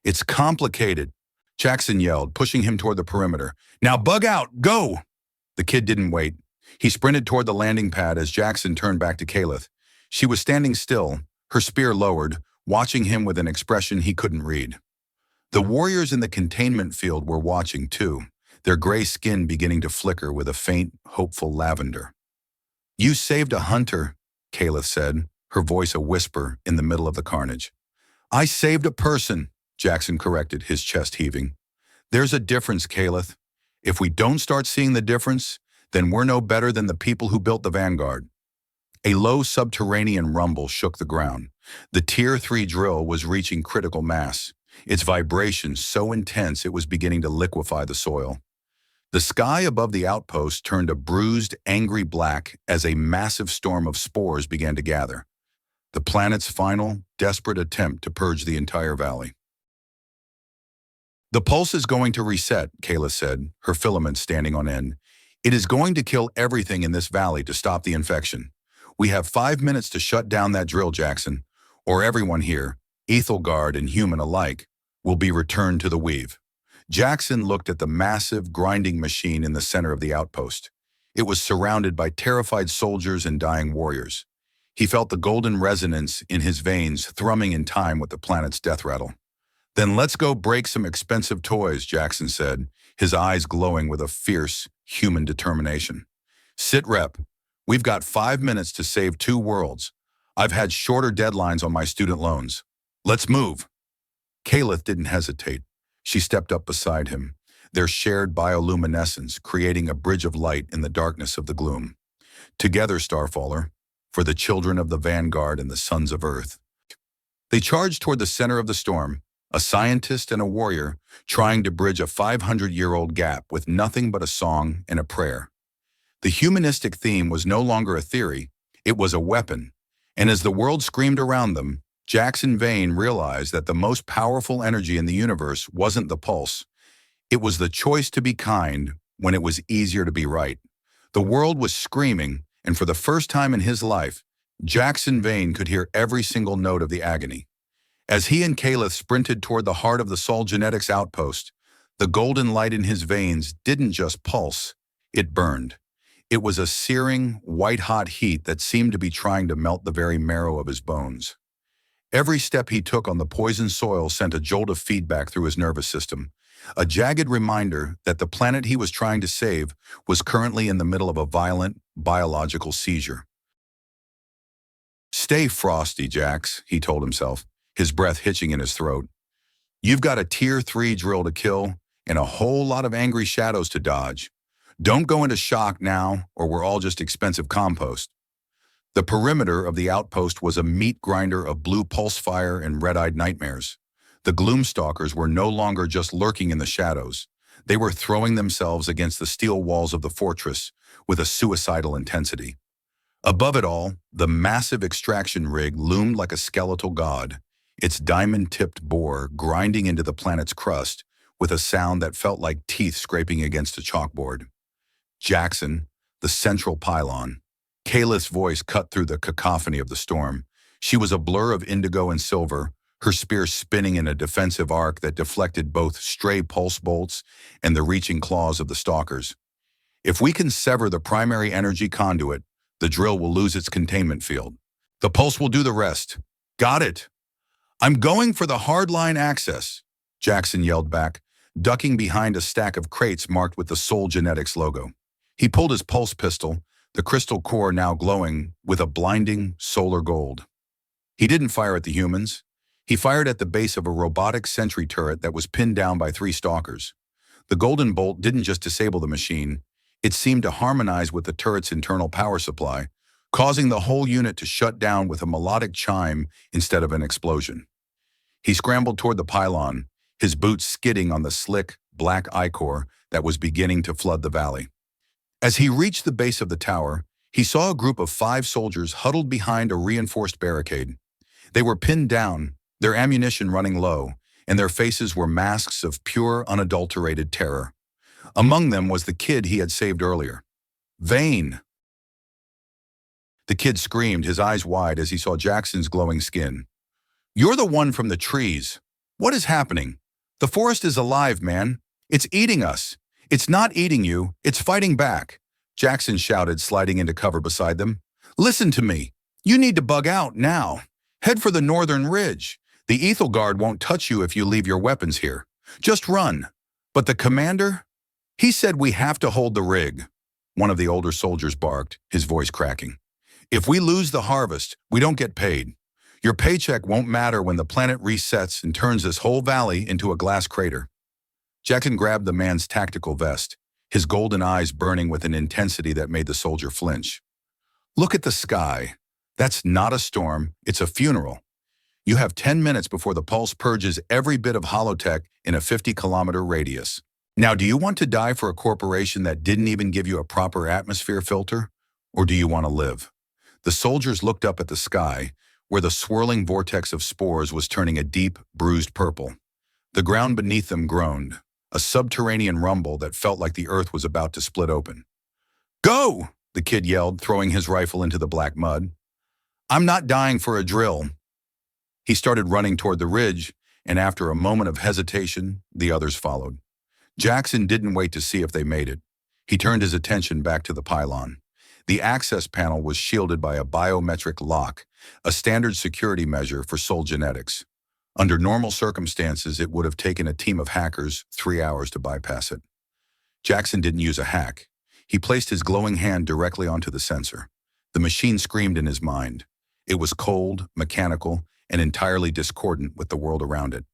It's complicated," Jaxen yelled, pushing him toward the perimeter. "Now bug out, go!" The kid didn't wait. He sprinted toward the landing pad as Jaxen turned back to Kaelith. She was standing still, her spear lowered, watching him with an expression he couldn't read. The warriors in the containment field were watching too, their gray skin beginning to flicker with a faint, hopeful lavender. "You saved a hunter," Kaelith said, her voice a whisper in the middle of the carnage. "I saved a person," Jaxen corrected, his chest heaving. "There's a difference, Kaelith. If we don't start seeing the difference, then we're no better than the people who built the Vanguard." A low subterranean rumble shook the ground. The Tier 3 drill was reaching critical mass, its vibration so intense it was beginning to liquefy the soil. The sky above the outpost turned a bruised, angry black as a massive storm of spores began to gather. The planet's final, desperate attempt to purge the entire valley. "The pulse is going to reset," Kaelith said, her filaments standing on end. "It is going to kill everything in this valley to stop the infection. We have 5 minutes to shut down that drill, Jaxen, or everyone here, Ethelgard and human alike, will be returned to the weave." Jaxen looked at the massive, grinding machine in the center of the outpost. It was surrounded by terrified soldiers and dying warriors. He felt the golden resonance in his veins thrumming in time with the planet's death rattle. "Then let's go break some expensive toys," Jaxen said, his eyes glowing with a fierce, human determination. "Sit rep. We've got 5 minutes to save 2 worlds. I've had shorter deadlines on my student loans. Let's move." Kaelith didn't hesitate. She stepped up beside him, their shared bioluminescence creating a bridge of light in the darkness of the gloom. "Together, Starfaller, for the children of the Vanguard and the sons of Earth." They charged toward the center of the storm, a scientist and a warrior trying to bridge a 500-year-old gap with nothing but a song and a prayer. The humanistic theme was no longer a theory, it was a weapon, and as the world screamed around them, Jaxen Vane realized that the most powerful energy in the universe wasn't the pulse. It was the choice to be kind when it was easier to be right. The world was screaming, and for the first time in his life, Jaxen Vane could hear every single note of the agony. As he and Kaelith sprinted toward the heart of the Sol Genetics outpost, the golden light in his veins didn't just pulse, it burned. It was a searing, white-hot heat that seemed to be trying to melt the very marrow of his bones. Every step he took on the poisoned soil sent a jolt of feedback through his nervous system, a jagged reminder that the planet he was trying to save was currently in the middle of a violent, biological seizure. "Stay frosty, Jax," he told himself, his breath hitching in his throat. "You've got a Tier 3 drill to kill and a whole lot of angry shadows to dodge. Don't go into shock now, or we're all just expensive compost." The perimeter of the outpost was a meat grinder of blue pulse fire and red-eyed nightmares. The Gloomstalkers were no longer just lurking in the shadows. They were throwing themselves against the steel walls of the fortress with a suicidal intensity. Above it all, the massive extraction rig loomed like a skeletal god, its diamond-tipped bore grinding into the planet's crust with a sound that felt like teeth scraping against a chalkboard. Jaxen, the central pylon. Kaelith's voice cut through the cacophony of the storm. She was a blur of indigo and silver, her spear spinning in a defensive arc that deflected both stray pulse bolts and the reaching claws of the stalkers. "If we can sever the primary energy conduit, the drill will lose its containment field. The pulse will do the rest." "Got it." "I'm going for the hardline access," Jaxen yelled back, ducking behind a stack of crates marked with the Sol Genetics logo. He pulled his pulse pistol, the crystal core now glowing with a blinding solar gold. He didn't fire at the humans. He fired at the base of a robotic sentry turret that was pinned down by 3 stalkers. The golden bolt didn't just disable the machine, it seemed to harmonize with the turret's internal power supply, causing the whole unit to shut down with a melodic chime instead of an explosion. He scrambled toward the pylon, his boots skidding on the slick, black ichor that was beginning to flood the valley. As he reached the base of the tower, he saw a group of 5 soldiers huddled behind a reinforced barricade. They were pinned down, their ammunition running low, and their faces were masks of pure, unadulterated terror. Among them was the kid he had saved earlier. Vane! The kid screamed, his eyes wide as he saw Jaxen's glowing skin. You're the one from the trees. What is happening? The forest is alive, man. It's eating us. It's not eating you. It's fighting back. Jaxen shouted, sliding into cover beside them. Listen to me. You need to bug out now. Head for the northern ridge. The Ethelguard won't touch you if you leave your weapons here. Just run. But the commander? He said we have to hold the rig. One of the older soldiers barked, his voice cracking. If we lose the harvest, we don't get paid. Your paycheck won't matter when the planet resets and turns this whole valley into a glass crater. Jaxen grabbed the man's tactical vest, his golden eyes burning with an intensity that made the soldier flinch. Look at the sky. That's not a storm, it's a funeral. You have 10 minutes before the pulse purges every bit of holotech in a 50-kilometer radius. Now, do you want to die for a corporation that didn't even give you a proper atmosphere filter? Or do you want to live? The soldiers looked up at the sky, where the swirling vortex of spores was turning a deep, bruised purple. The ground beneath them groaned, a subterranean rumble that felt like the earth was about to split open. Go! The kid yelled, throwing his rifle into the black mud. I'm not dying for a drill. He started running toward the ridge, and after a moment of hesitation, the others followed. Jaxen didn't wait to see if they made it. He turned his attention back to the pylon. The access panel was shielded by a biometric lock, a standard security measure for soul genetics. Under normal circumstances, it would have taken a team of hackers 3 hours to bypass it. Jaxen didn't use a hack. He placed his glowing hand directly onto the sensor. The machine screamed in his mind. It was cold, mechanical, and entirely discordant with the world around it.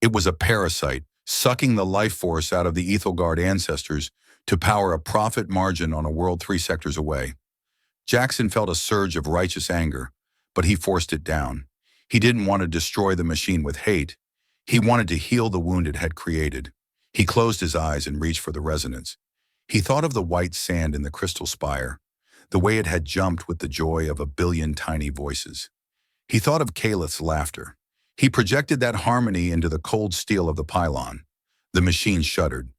It was a parasite, sucking the life force out of the Ethelguard ancestors to power a profit margin on a world 3 sectors away. Jaxen felt a surge of righteous anger, but he forced it down. He didn't want to destroy the machine with hate. He wanted to heal the wound it had created. He closed his eyes and reached for the resonance. He thought of the white sand in the crystal spire, the way it had jumped with the joy of a billion tiny voices. He thought of Kaelith's laughter. He projected that harmony into the cold steel of the pylon. The machine shuddered.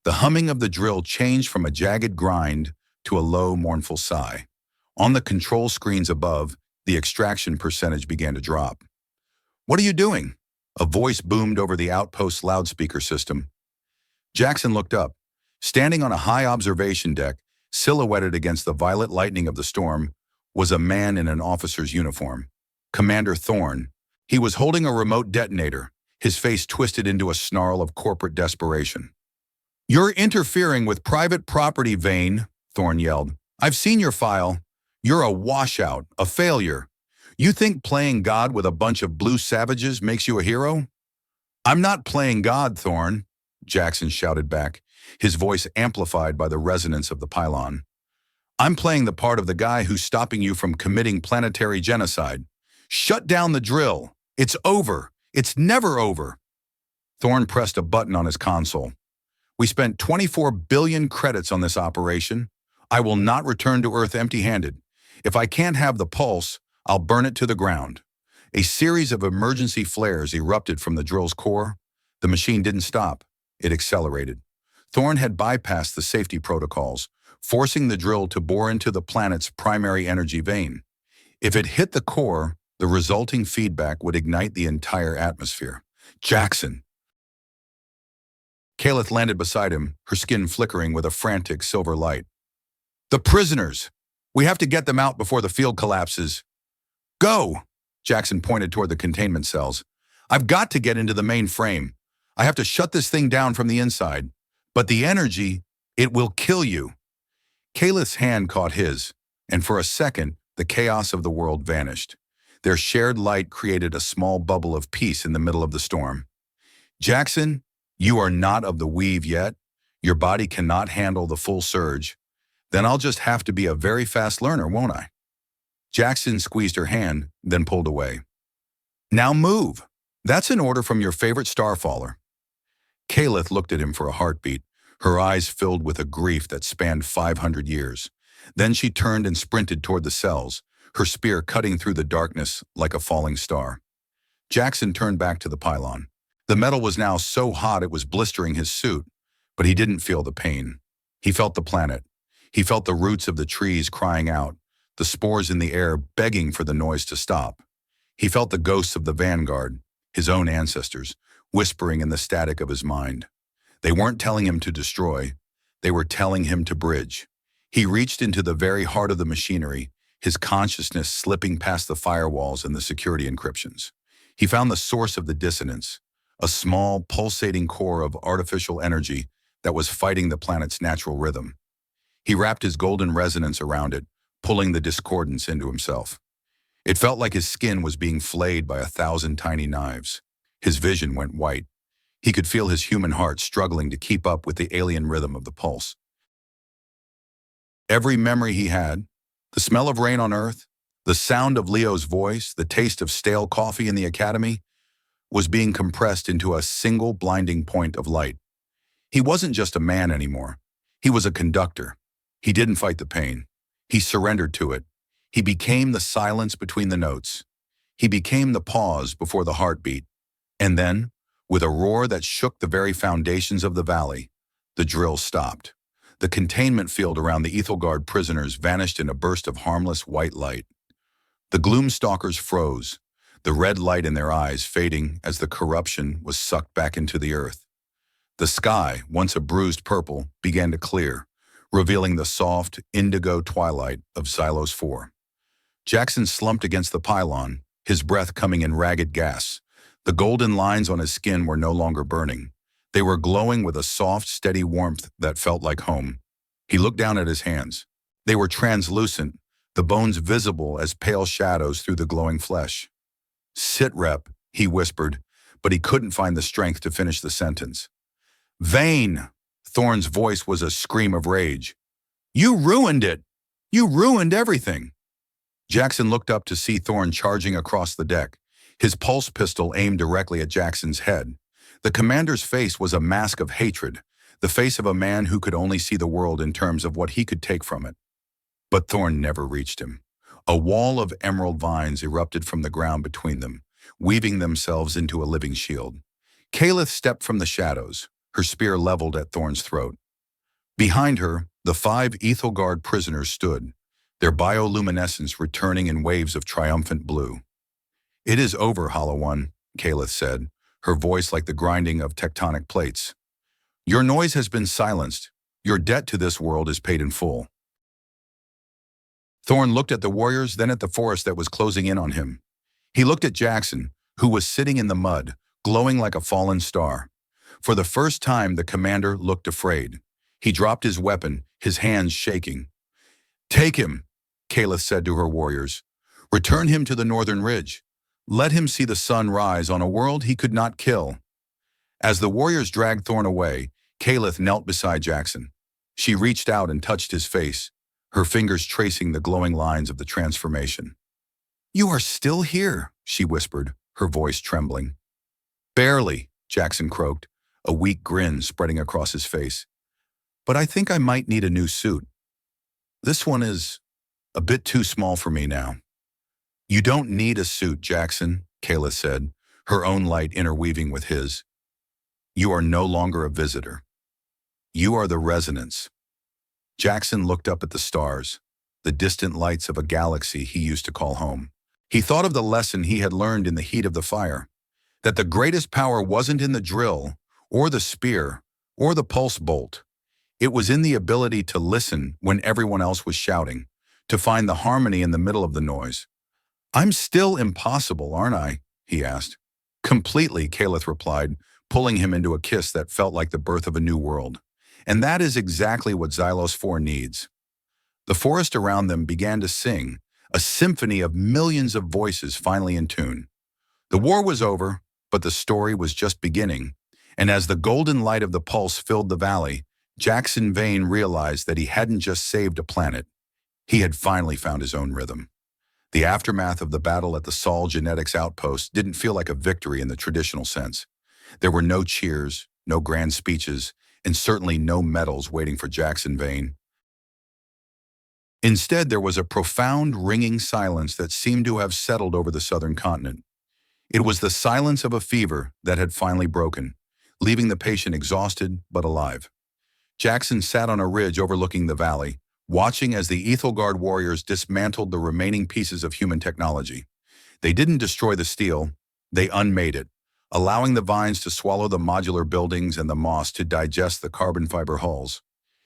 The humming of the drill changed from a jagged grind to a low, mournful sigh. On the control screens above, the extraction percentage began to drop. What are you doing? A voice boomed over the outpost's loudspeaker system. Jaxen looked up. Standing on a high observation deck, silhouetted against the violet lightning of the storm, was a man in an officer's uniform. Commander Thorn. He was holding a remote detonator, his face twisted into a snarl of corporate desperation. You're interfering with private property, Vane, Thorn yelled. I've seen your file. You're a washout, a failure. You think playing God with a bunch of blue savages makes you a hero? I'm not playing God, Thorn, Jaxen shouted back, his voice amplified by the resonance of the pylon. I'm playing the part of the guy who's stopping you from committing planetary genocide. Shut down the drill. It's over. It's never over. Thorn pressed a button on his console. We spent 24 billion credits on this operation. I will not return to Earth empty-handed. If I can't have the pulse, I'll burn it to the ground. A series of emergency flares erupted from the drill's core. The machine didn't stop. It accelerated. Thorn had bypassed the safety protocols, forcing the drill to bore into the planet's primary energy vein. If it hit the core, the resulting feedback would ignite the entire atmosphere. Jaxen! Kaelith landed beside him, her skin flickering with a frantic silver light. The prisoners! We have to get them out before the field collapses. Go! Jaxen pointed toward the containment cells. I've got to get into the main frame. I have to shut this thing down from the inside. But the energy, it will kill you. Kaelith's hand caught his, and for a second, the chaos of the world vanished. Their shared light created a small bubble of peace in the middle of the storm. Jaxen, you are not of the weave yet. Your body cannot handle the full surge. Then I'll just have to be a very fast learner, won't I? Jaxen squeezed her hand, then pulled away. Now move. That's an order from your favorite starfaller. Kaelith looked at him for a heartbeat, her eyes filled with a grief that spanned 500 years. Then she turned and sprinted toward the cells, her spear cutting through the darkness like a falling star. Jaxen turned back to the pylon. The metal was now so hot it was blistering his suit, but he didn't feel the pain. He felt the planet. He felt the roots of the trees crying out, the spores in the air begging for the noise to stop. He felt the ghosts of the vanguard, his own ancestors, whispering in the static of his mind. They weren't telling him to destroy. They were telling him to bridge. He reached into the very heart of the machinery, his consciousness slipping past the firewalls and the security encryptions. He found the source of the dissonance, a small, pulsating core of artificial energy that was fighting the planet's natural rhythm. He wrapped his golden resonance around it, pulling the discordance into himself. It felt like his skin was being flayed by 1,000 tiny knives. His vision went white. He could feel his human heart struggling to keep up with the alien rhythm of the pulse. Every memory he had, the smell of rain on Earth, the sound of Leo's voice, the taste of stale coffee in the academy, was being compressed into a single blinding point of light. He wasn't just a man anymore. He was a conductor. He didn't fight the pain. He surrendered to it. He became the silence between the notes. He became the pause before the heartbeat. And then, with a roar that shook the very foundations of the valley, the drill stopped. The containment field around the Ethelgard prisoners vanished in a burst of harmless white light. The gloomstalkers froze, the red light in their eyes fading as the corruption was sucked back into the earth. The sky, once a bruised purple, began to clear, revealing the soft, indigo twilight of Xylos 4. Jaxen slumped against the pylon, his breath coming in ragged gasps. The golden lines on his skin were no longer burning. They were glowing with a soft, steady warmth that felt like home. He looked down at his hands. They were translucent, the bones visible as pale shadows through the glowing flesh. "Sit rep," he whispered, but he couldn't find the strength to finish the sentence. "Vane!" Thorn's voice was a scream of rage. "You ruined it! You ruined everything!" Jaxen looked up to see Thorn charging across the deck, his pulse pistol aimed directly at Jackson's head. The commander's face was a mask of hatred, the face of a man who could only see the world in terms of what he could take from it. But Thorn never reached him. A wall of emerald vines erupted from the ground between them, weaving themselves into a living shield. Kaelith stepped from the shadows, her spear leveled at Thorn's throat. Behind her, the 5 Ethelgard prisoners stood, their bioluminescence returning in waves of triumphant blue. "It is over, Hollow One," Kaelith said, her voice like the grinding of tectonic plates. "Your noise has been silenced. Your debt to this world is paid in full." Thorn looked at the warriors, then at the forest that was closing in on him. He looked at Jaxen, who was sitting in the mud, glowing like a fallen star. For the first time, the commander looked afraid. He dropped his weapon, his hands shaking. "Take him," Kaelith said to her warriors. "Return him to the northern ridge. Let him see the sun rise on a world he could not kill." As the warriors dragged Thorn away, Kaelith knelt beside Jaxen. She reached out and touched his face, her fingers tracing the glowing lines of the transformation. "You are still here," she whispered, her voice trembling. "Barely," Jaxen croaked, a weak grin spreading across his face. "But I think I might need a new suit. This one is a bit too small for me now." "You don't need a suit, Jaxen," Kaelith said, her own light interweaving with his. "You are no longer a visitor. You are the resonance." Jaxen looked up at the stars, the distant lights of a galaxy he used to call home. He thought of the lesson he had learned in the heat of the fire, that the greatest power wasn't in the drill, or the spear, or the pulse bolt. It was in the ability to listen when everyone else was shouting, to find the harmony in the middle of the noise. "I'm still impossible, aren't I?" he asked. "Completely," Kaelith replied, pulling him into a kiss that felt like the birth of a new world. And that is exactly what Xylos 4 needs. The forest around them began to sing, a symphony of millions of voices finally in tune. The war was over, but the story was just beginning, and as the golden light of the pulse filled the valley, Jaxen Vane realized that he hadn't just saved a planet. He had finally found his own rhythm. The aftermath of the battle at the Sol Genetics outpost didn't feel like a victory in the traditional sense. There were no cheers, no grand speeches, and certainly no medals waiting for Jaxen Vane. Instead, there was a profound, ringing silence that seemed to have settled over the southern continent. It was the silence of a fever that had finally broken, leaving the patient exhausted but alive. Jaxen sat on a ridge overlooking the valley, watching as the Ethelgard warriors dismantled the remaining pieces of human technology. They didn't destroy the steel, they unmade it, allowing the vines to swallow the modular buildings and the moss to digest the carbon fiber hulls.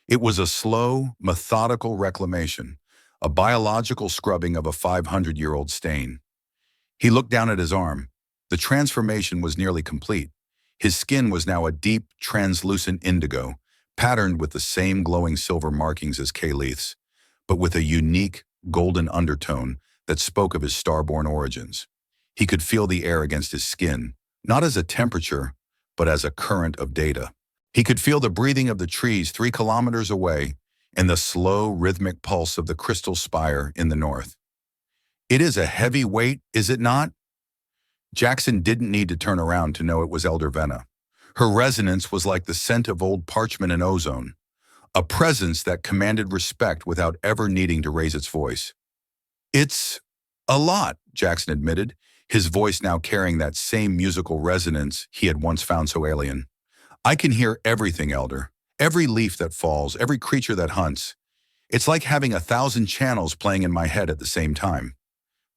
It was a slow, methodical reclamation, a biological scrubbing of a 500-year-old stain. He looked down at his arm. The transformation was nearly complete. His skin was now a deep, translucent indigo, patterned with the same glowing silver markings as Kaelith's, but with a unique, golden undertone that spoke of his starborn origins. He could feel the air against his skin, not as a temperature, but as a current of data. He could feel the breathing of the trees 3 kilometers away and the slow, rhythmic pulse of the crystal spire in the north. It is a heavy weight, is it not? Jaxen didn't need to turn around to know it was Elder Vena. Her resonance was like the scent of old parchment and ozone, a presence that commanded respect without ever needing to raise its voice. It's a lot, Jaxen admitted, his voice now carrying that same musical resonance he had once found so alien. I can hear everything, Elder. Every leaf that falls, every creature that hunts. It's like having 1,000 channels playing in my head at the same time.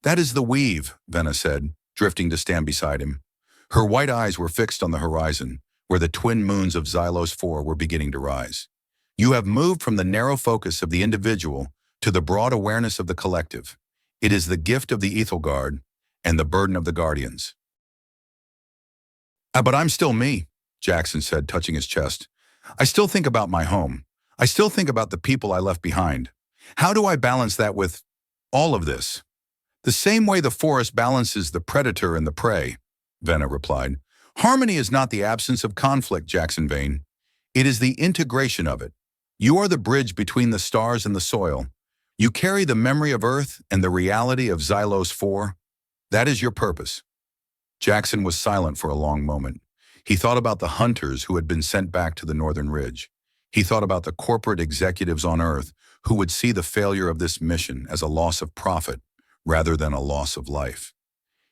That is the weave, Vena said, drifting to stand beside him. Her white eyes were fixed on the horizon, where the twin moons of Xylos 4 were beginning to rise. You have moved from the narrow focus of the individual to the broad awareness of the collective. It is the gift of the Ethelgard and the burden of the Guardians. But I'm still me, Jaxen said, touching his chest. I still think about my home. I still think about the people I left behind. How do I balance that with all of this? The same way the forest balances the predator and the prey, Vena replied. Harmony is not the absence of conflict, Jaxen Vane. It is the integration of it. You are the bridge between the stars and the soil. You carry the memory of Earth and the reality of Xylos 4. That is your purpose. Jaxen was silent for a long moment. He thought about the hunters who had been sent back to the northern ridge. He thought about the corporate executives on Earth who would see the failure of this mission as a loss of profit rather than a loss of life.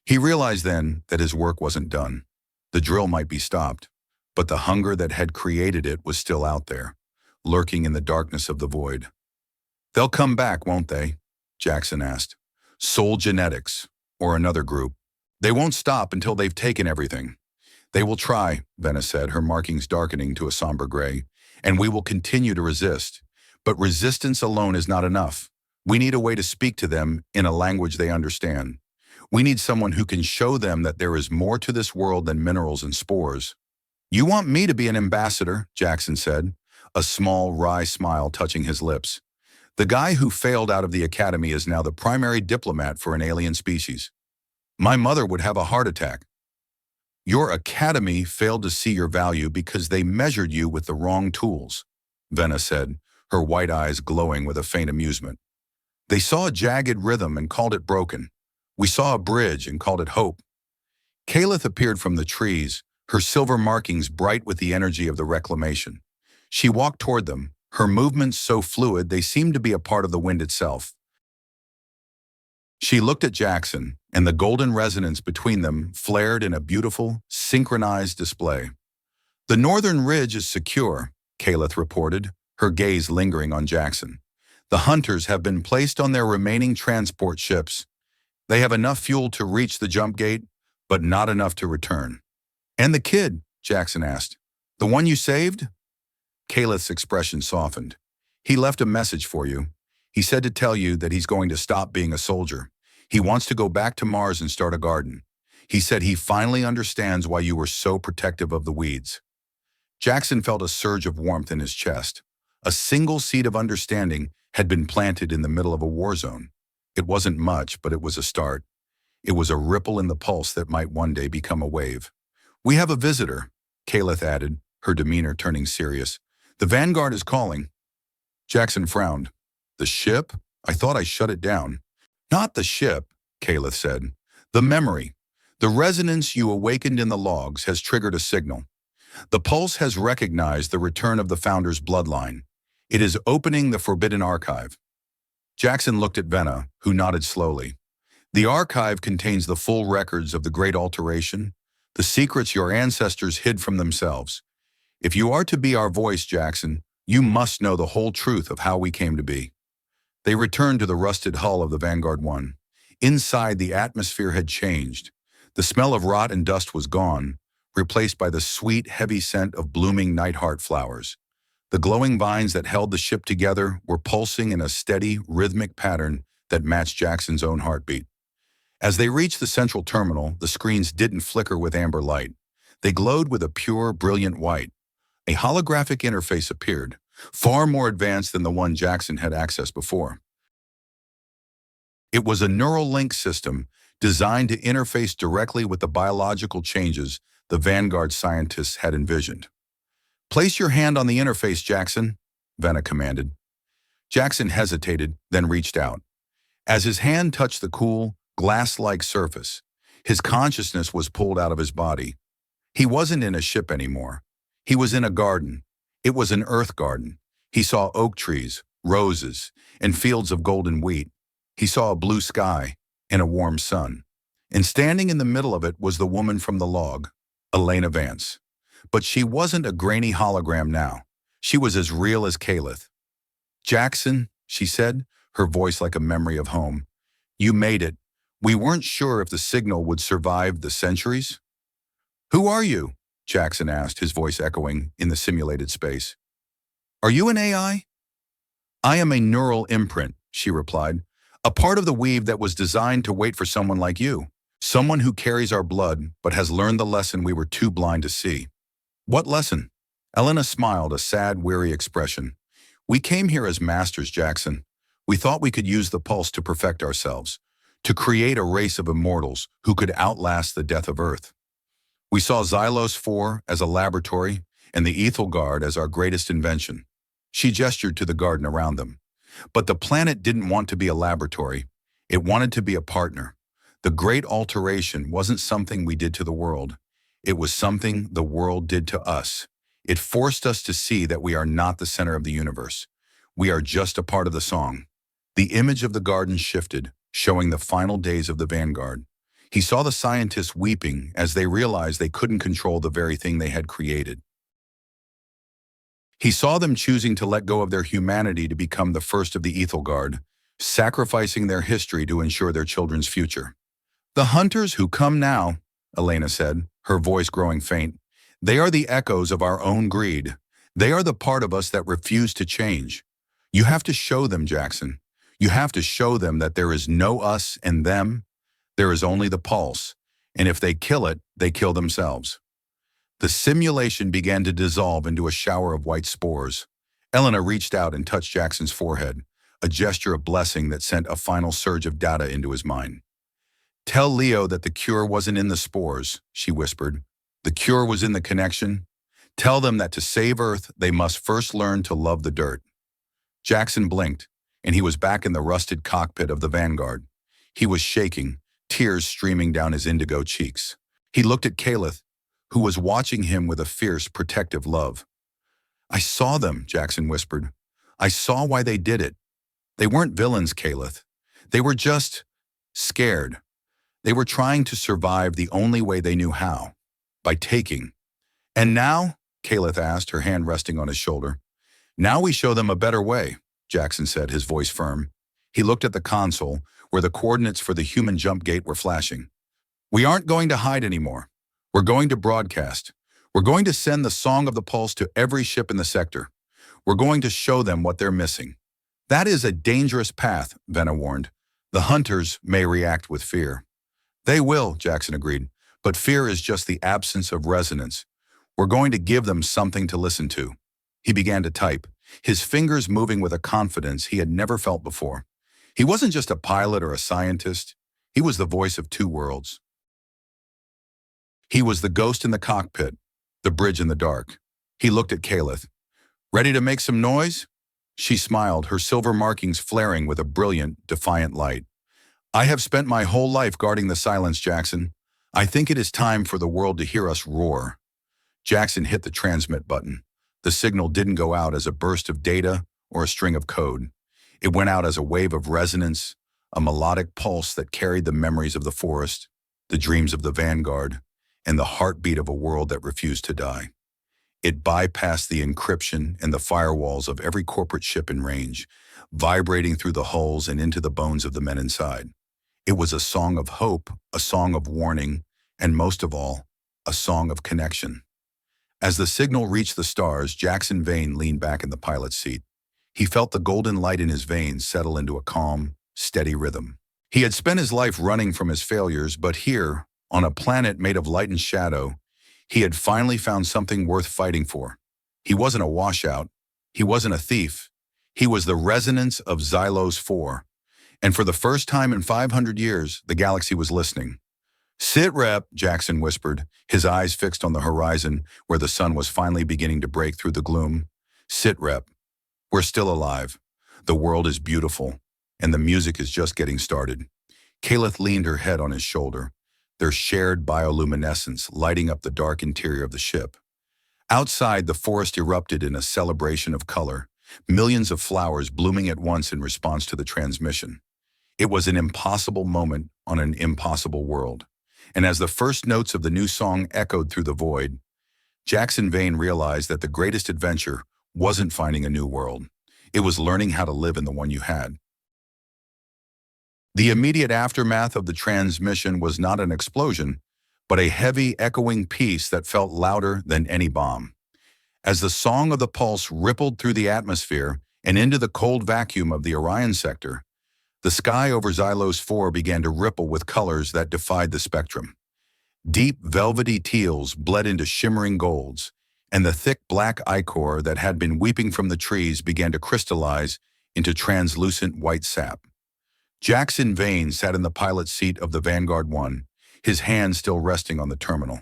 He realized then that his work wasn't done. The drill might be stopped, but the hunger that had created it was still out there, lurking in the darkness of the void. They'll come back, won't they? Jaxen asked. Soul Genetics, or another group. They won't stop until they've taken everything. They will try, Vena said, her markings darkening to a somber gray, and we will continue to resist. But resistance alone is not enough. We need a way to speak to them in a language they understand. We need someone who can show them that there is more to this world than minerals and spores. You want me to be an ambassador, Jaxen said, a small, wry smile touching his lips. The guy who failed out of the academy is now the primary diplomat for an alien species. My mother would have a heart attack. Your academy failed to see your value because they measured you with the wrong tools, Vena said, her white eyes glowing with a faint amusement. They saw a jagged rhythm and called it broken. We saw a bridge and called it hope. Kaelith appeared from the trees, her silver markings bright with the energy of the reclamation. She walked toward them, her movements so fluid they seemed to be a part of the wind itself. She looked at Jaxen, and the golden resonance between them flared in a beautiful, synchronized display. The northern ridge is secure, Kaelith reported, her gaze lingering on Jaxen. The hunters have been placed on their remaining transport ships. They have enough fuel to reach the jump gate, but not enough to return. And the kid, Jaxen asked. The one you saved? Kaelith's expression softened. He left a message for you. He said to tell you that he's going to stop being a soldier. He wants to go back to Mars and start a garden. He said he finally understands why you were so protective of the weeds. Jaxen felt a surge of warmth in his chest. A single seed of understanding had been planted in the middle of a war zone. It wasn't much, but it was a start. It was a ripple in the pulse that might one day become a wave. We have a visitor, Kaelith added, her demeanor turning serious. The Vanguard is calling. Jaxen frowned. The ship? I thought I shut it down. Not the ship, Kaelith said. The memory. The resonance you awakened in the logs has triggered a signal. The pulse has recognized the return of the Founder's bloodline. It is opening the forbidden archive. Jaxen looked at Venna, who nodded slowly. The archive contains the full records of the Great Alteration, the secrets your ancestors hid from themselves. If you are to be our voice, Jaxen, you must know the whole truth of how we came to be. They returned to the rusted hull of the Vanguard 1. Inside, the atmosphere had changed. The smell of rot and dust was gone, replaced by the sweet, heavy scent of blooming nightheart flowers. The glowing vines that held the ship together were pulsing in a steady, rhythmic pattern that matched Jaxen's own heartbeat. As they reached the central terminal, the screens didn't flicker with amber light. They glowed with a pure, brilliant white. A holographic interface appeared, far more advanced than the one Jaxen had accessed before. It was a neural link system designed to interface directly with the biological changes the Vanguard scientists had envisioned. "Place your hand on the interface, Jaxen," Venna commanded. Jaxen hesitated, then reached out. As his hand touched the cool, glass-like surface, his consciousness was pulled out of his body. He wasn't in a ship anymore. He was in a garden. It was an earth garden. He saw oak trees, roses, and fields of golden wheat. He saw a blue sky and a warm sun. And standing in the middle of it was the woman from the log, Elena Vance. But she wasn't a grainy hologram now. She was as real as Kaelith. "Jaxen," she said, her voice like a memory of home. "You made it. We weren't sure if the signal would survive the centuries." "Who are you?" Jaxen asked, his voice echoing in the simulated space. "Are you an AI?" "I am a neural imprint," she replied. "A part of the weave that was designed to wait for someone like you. Someone who carries our blood, but has learned the lesson we were too blind to see." "What lesson?" Elena smiled, a sad, weary expression. "We came here as masters, Jaxen. We thought we could use the pulse to perfect ourselves, to create a race of immortals who could outlast the death of Earth. We saw Xylos 4 as a laboratory and the Ethel Guard as our greatest invention." She gestured to the garden around them. "But the planet didn't want to be a laboratory. It wanted to be a partner. The Great Alteration wasn't something we did to the world. It was something the world did to us. It forced us to see that we are not the center of the universe. We are just a part of the song." The image of the garden shifted, showing the final days of the Vanguard. He saw the scientists weeping as they realized they couldn't control the very thing they had created. He saw them choosing to let go of their humanity to become the first of the Ethel Guard, sacrificing their history to ensure their children's future. "The hunters who come now," Elena said, her voice growing faint, "they are the echoes of our own greed. They are the part of us that refuse to change. You have to show them, Jaxen. You have to show them that there is no us and them. There is only the pulse, and if they kill it, they kill themselves." The simulation began to dissolve into a shower of white spores. Elena reached out and touched Jaxen's forehead, a gesture of blessing that sent a final surge of data into his mind. "Tell Leo that the cure wasn't in the spores," she whispered. "The cure was in the connection. Tell them that to save Earth, they must first learn to love the dirt." Jaxen blinked, and he was back in the rusted cockpit of the Vanguard. He was shaking, tears streaming down his indigo cheeks. He looked at Kaelith, who was watching him with a fierce, protective love. "I saw them," Jaxen whispered. "I saw why they did it. They weren't villains, Kaelith. They were just scared. They were trying to survive the only way they knew how, by taking." "And now?" Kaelith asked, her hand resting on his shoulder. "Now we show them a better way," Jaxen said, his voice firm. He looked at the console, where the coordinates for the human jump gate were flashing. "We aren't going to hide anymore. We're going to broadcast. We're going to send the Song of the Pulse to every ship in the sector. We're going to show them what they're missing." "That is a dangerous path," Venna warned. "The hunters may react with fear." "They will," Jaxen agreed, "but fear is just the absence of resonance. We're going to give them something to listen to." He began to type, his fingers moving with a confidence he had never felt before. He wasn't just a pilot or a scientist. He was the voice of two worlds. He was the ghost in the cockpit, the bridge in the dark. He looked at Kaelith. "Ready to make some noise?" She smiled, her silver markings flaring with a brilliant, defiant light. "I have spent my whole life guarding the silence, Jaxen. I think it is time for the world to hear us roar." Jaxen hit the transmit button. The signal didn't go out as a burst of data or a string of code. It went out as a wave of resonance, a melodic pulse that carried the memories of the forest, the dreams of the vanguard, and the heartbeat of a world that refused to die. It bypassed the encryption and the firewalls of every corporate ship in range, vibrating through the hulls and into the bones of the men inside. It was a song of hope, a song of warning, and most of all, a song of connection. As the signal reached the stars, Jaxen Vane leaned back in the pilot's seat. He felt the golden light in his veins settle into a calm, steady rhythm. He had spent his life running from his failures, but here, on a planet made of light and shadow, he had finally found something worth fighting for. He wasn't a washout. He wasn't a thief. He was the resonance of Xylos 4. And for the first time in 500 years, the galaxy was listening. "Sit rep," Jaxen whispered, his eyes fixed on the horizon where the sun was finally beginning to break through the gloom. "Sit rep. We're still alive. The world is beautiful, and the music is just getting started." Kaelith leaned her head on his shoulder, their shared bioluminescence lighting up the dark interior of the ship. Outside, the forest erupted in a celebration of color, millions of flowers blooming at once in response to the transmission. It was an impossible moment on an impossible world. And as the first notes of the new song echoed through the void, Jaxen Vane realized that the greatest adventure wasn't finding a new world. It was learning how to live in the one you had. The immediate aftermath of the transmission was not an explosion, but a heavy, echoing peace that felt louder than any bomb. As the song of the pulse rippled through the atmosphere and into the cold vacuum of the Orion sector, the sky over Xylos 4 began to ripple with colors that defied the spectrum. Deep, velvety teals bled into shimmering golds, and the thick black ichor that had been weeping from the trees began to crystallize into translucent white sap. Jaxen Vane sat in the pilot's seat of the Vanguard 1, his hand still resting on the terminal.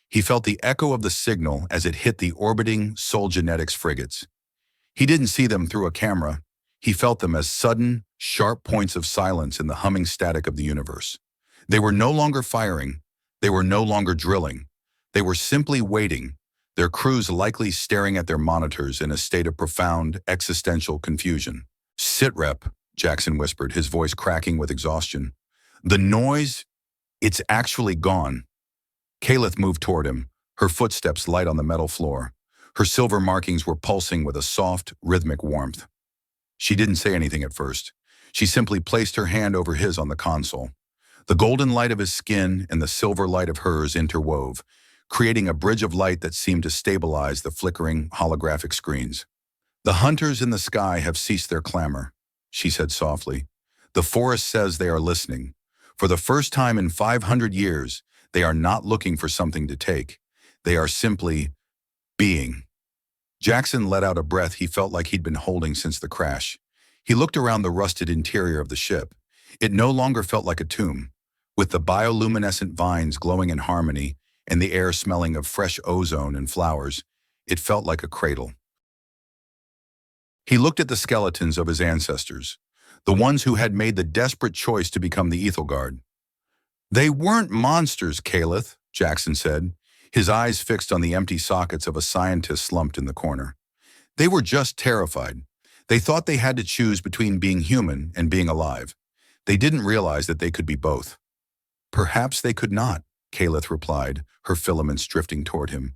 He felt the echo of the signal as it hit the orbiting Sol Genetics frigates. He didn't see them through a camera. He felt them as sudden, sharp points of silence in the humming static of the universe. They were no longer firing. They were no longer drilling. They were simply waiting, their crews likely staring at their monitors in a state of profound, existential confusion. "Sit rep," Jaxen whispered, his voice cracking with exhaustion. "The noise, it's actually gone." Kaelith moved toward him, her footsteps light on the metal floor. Her silver markings were pulsing with a soft, rhythmic warmth. She didn't say anything at first. She simply placed her hand over his on the console. The golden light of his skin and the silver light of hers interwove, creating a bridge of light that seemed to stabilize the flickering holographic screens. "The hunters in the sky have ceased their clamor," she said softly. "The forest says they are listening. For the first time in 500 years, they are not looking for something to take. They are simply being." Jaxen let out a breath he felt like he'd been holding since the crash. He looked around the rusted interior of the ship. It no longer felt like a tomb. With the bioluminescent vines glowing in harmony and the air smelling of fresh ozone and flowers, it felt like a cradle. He looked at the skeletons of his ancestors, the ones who had made the desperate choice to become the Ethelguard. "They weren't monsters, Kaelith," Jaxen said, his eyes fixed on the empty sockets of a scientist slumped in the corner. "They were just terrified. They thought they had to choose between being human and being alive. They didn't realize that they could be both." "Perhaps they could not," Kaelith replied, her filaments drifting toward him.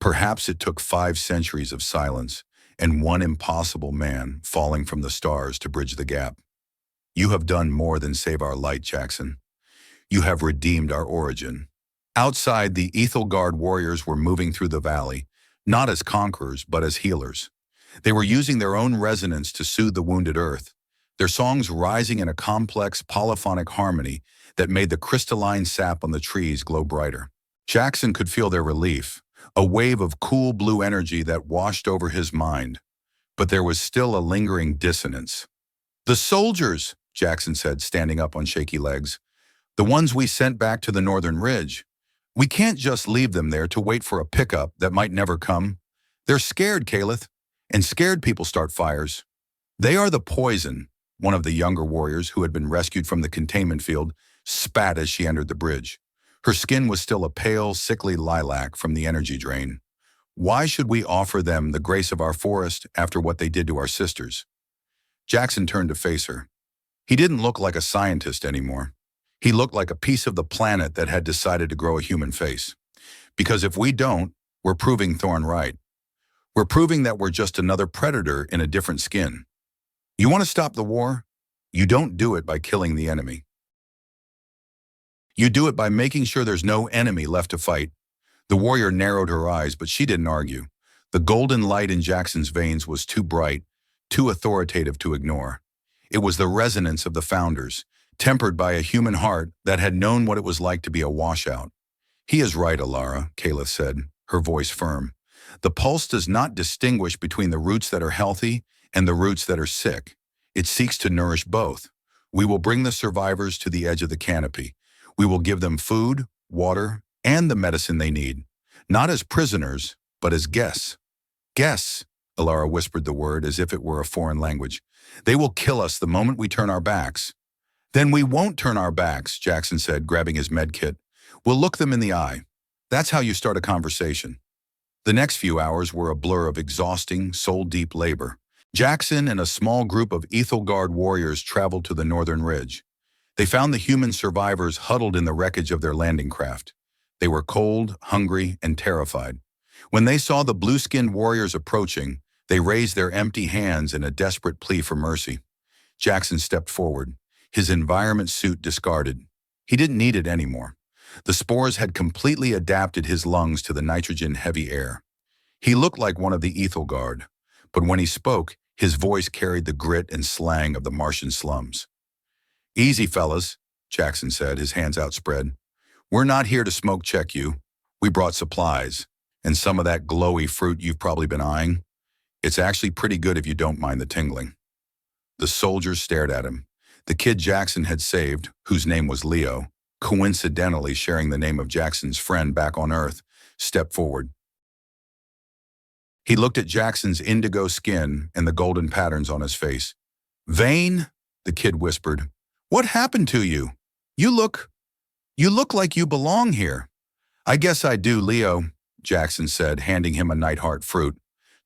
"Perhaps it took 5 centuries of silence and one impossible man falling from the stars to bridge the gap. You have done more than save our light, Jaxen. You have redeemed our origin." Outside, the Ethelguard warriors were moving through the valley, not as conquerors, but as healers. They were using their own resonance to soothe the wounded earth, their songs rising in a complex polyphonic harmony that made the crystalline sap on the trees glow brighter. Jaxen could feel their relief, a wave of cool blue energy that washed over his mind, but there was still a lingering dissonance. "The soldiers," Jaxen said, standing up on shaky legs. "The ones we sent back to the northern ridge. We can't just leave them there to wait for a pickup that might never come. They're scared, Kaelith, and scared people start fires. They are the poison," one of the younger warriors who had been rescued from the containment field spat as she entered the bridge. Her skin was still a pale, sickly lilac from the energy drain. "Why should we offer them the grace of our forest after what they did to our sisters?" Jaxen turned to face her. He didn't look like a scientist anymore. He looked like a piece of the planet that had decided to grow a human face. Because if we don't, we're proving Thorn right. We're proving that we're just another predator in a different skin. You want to stop the war? You don't do it by killing the enemy. You do it by making sure there's no enemy left to fight. The warrior narrowed her eyes, but she didn't argue. The golden light in Jaxen's veins was too bright, too authoritative to ignore. It was the resonance of the founders, tempered by a human heart that had known what it was like to be a washout. He is right, Alara, Kaelith said, her voice firm. The pulse does not distinguish between the roots that are healthy and the roots that are sick. It seeks to nourish both. We will bring the survivors to the edge of the canopy. We will give them food, water, and the medicine they need. Not as prisoners, but as guests. Guests, Alara whispered the word as if it were a foreign language. They will kill us the moment we turn our backs. Then we won't turn our backs, Jaxen said, grabbing his med kit. We'll look them in the eye. That's how you start a conversation. The next few hours were a blur of exhausting, soul-deep labor. Jaxen and a small group of Ethelgard warriors traveled to the northern ridge. They found the human survivors huddled in the wreckage of their landing craft. They were cold, hungry, and terrified. When they saw the blue-skinned warriors approaching, they raised their empty hands in a desperate plea for mercy. Jaxen stepped forward, his environment suit discarded. He didn't need it anymore. The spores had completely adapted his lungs to the nitrogen-heavy air. He looked like one of the Ethelgard, but when he spoke, his voice carried the grit and slang of the Martian slums. Easy, fellas, Jaxen said, his hands outspread. We're not here to smoke check you. We brought supplies, and some of that glowy fruit you've probably been eyeing. It's actually pretty good if you don't mind the tingling. The soldiers stared at him. The kid Jaxen had saved, whose name was Leo, coincidentally sharing the name of Jaxen's friend back on Earth, stepped forward. He looked at Jaxen's indigo skin and the golden patterns on his face. Vane, the kid whispered, what happened to you? You look like you belong here. I guess I do, Leo, Jaxen said, handing him a Nightheart fruit.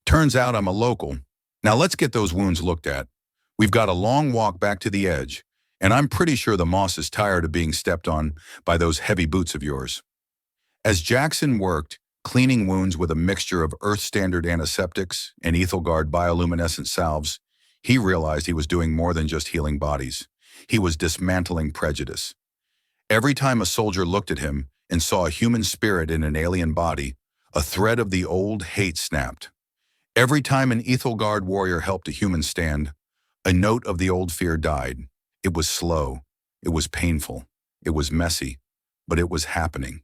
Turns out I'm a local. Now let's get those wounds looked at. We've got a long walk back to the edge, and I'm pretty sure the moss is tired of being stepped on by those heavy boots of yours. As Jaxen worked, cleaning wounds with a mixture of Earth-standard antiseptics and Ethelgard bioluminescent salves, he realized he was doing more than just healing bodies. He was dismantling prejudice. Every time a soldier looked at him and saw a human spirit in an alien body, a thread of the old hate snapped. Every time an Ethelgard warrior helped a human stand, a note of the old fear died. It was slow, it was painful, it was messy, but it was happening.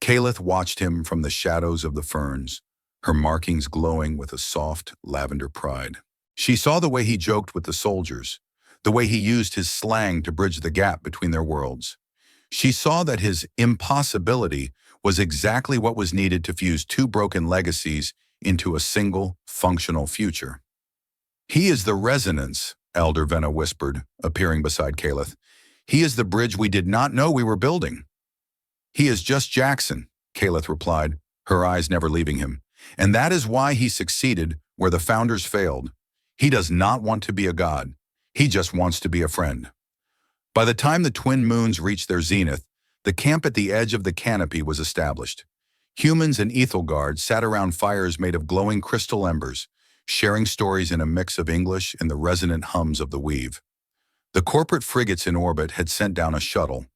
Kaelith watched him from the shadows of the ferns, her markings glowing with a soft lavender pride. She saw the way he joked with the soldiers, the way he used his slang to bridge the gap between their worlds. She saw that his impossibility was exactly what was needed to fuse two broken legacies into a single, functional future. He is the resonance, Elder Vena whispered, appearing beside Kaelith. He is the bridge we did not know we were building. He is just Jaxen, Kaelith replied, her eyes never leaving him. And that is why he succeeded where the founders failed. He does not want to be a god. He just wants to be a friend. By the time the twin moons reached their zenith, the camp at the edge of the canopy was established. Humans and Ethelgard sat around fires made of glowing crystal embers, sharing stories in a mix of English and the resonant hums of the weave. The corporate frigates in orbit had sent down a shuttle,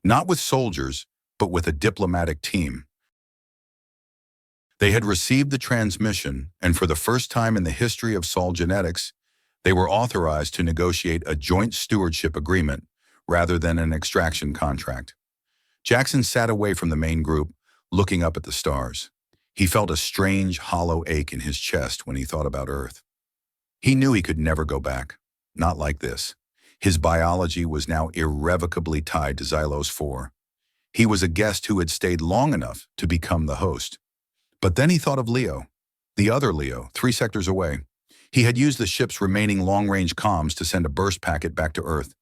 not with soldiers, but with a diplomatic team. They had received the transmission, and for the first time in the history of Sol genetics, they were authorized to negotiate a joint stewardship agreement rather than an extraction contract. Jaxen sat away from the main group, looking up at the stars. He felt a strange, hollow ache in his chest when he thought about Earth. He knew he could never go back, not like this. His biology was now irrevocably tied to Xylos 4. He was a guest who had stayed long enough to become the host. But then he thought of Leo, the other Leo, 3 sectors away. He had used the ship's remaining long-range comms to send a burst packet back to Earth.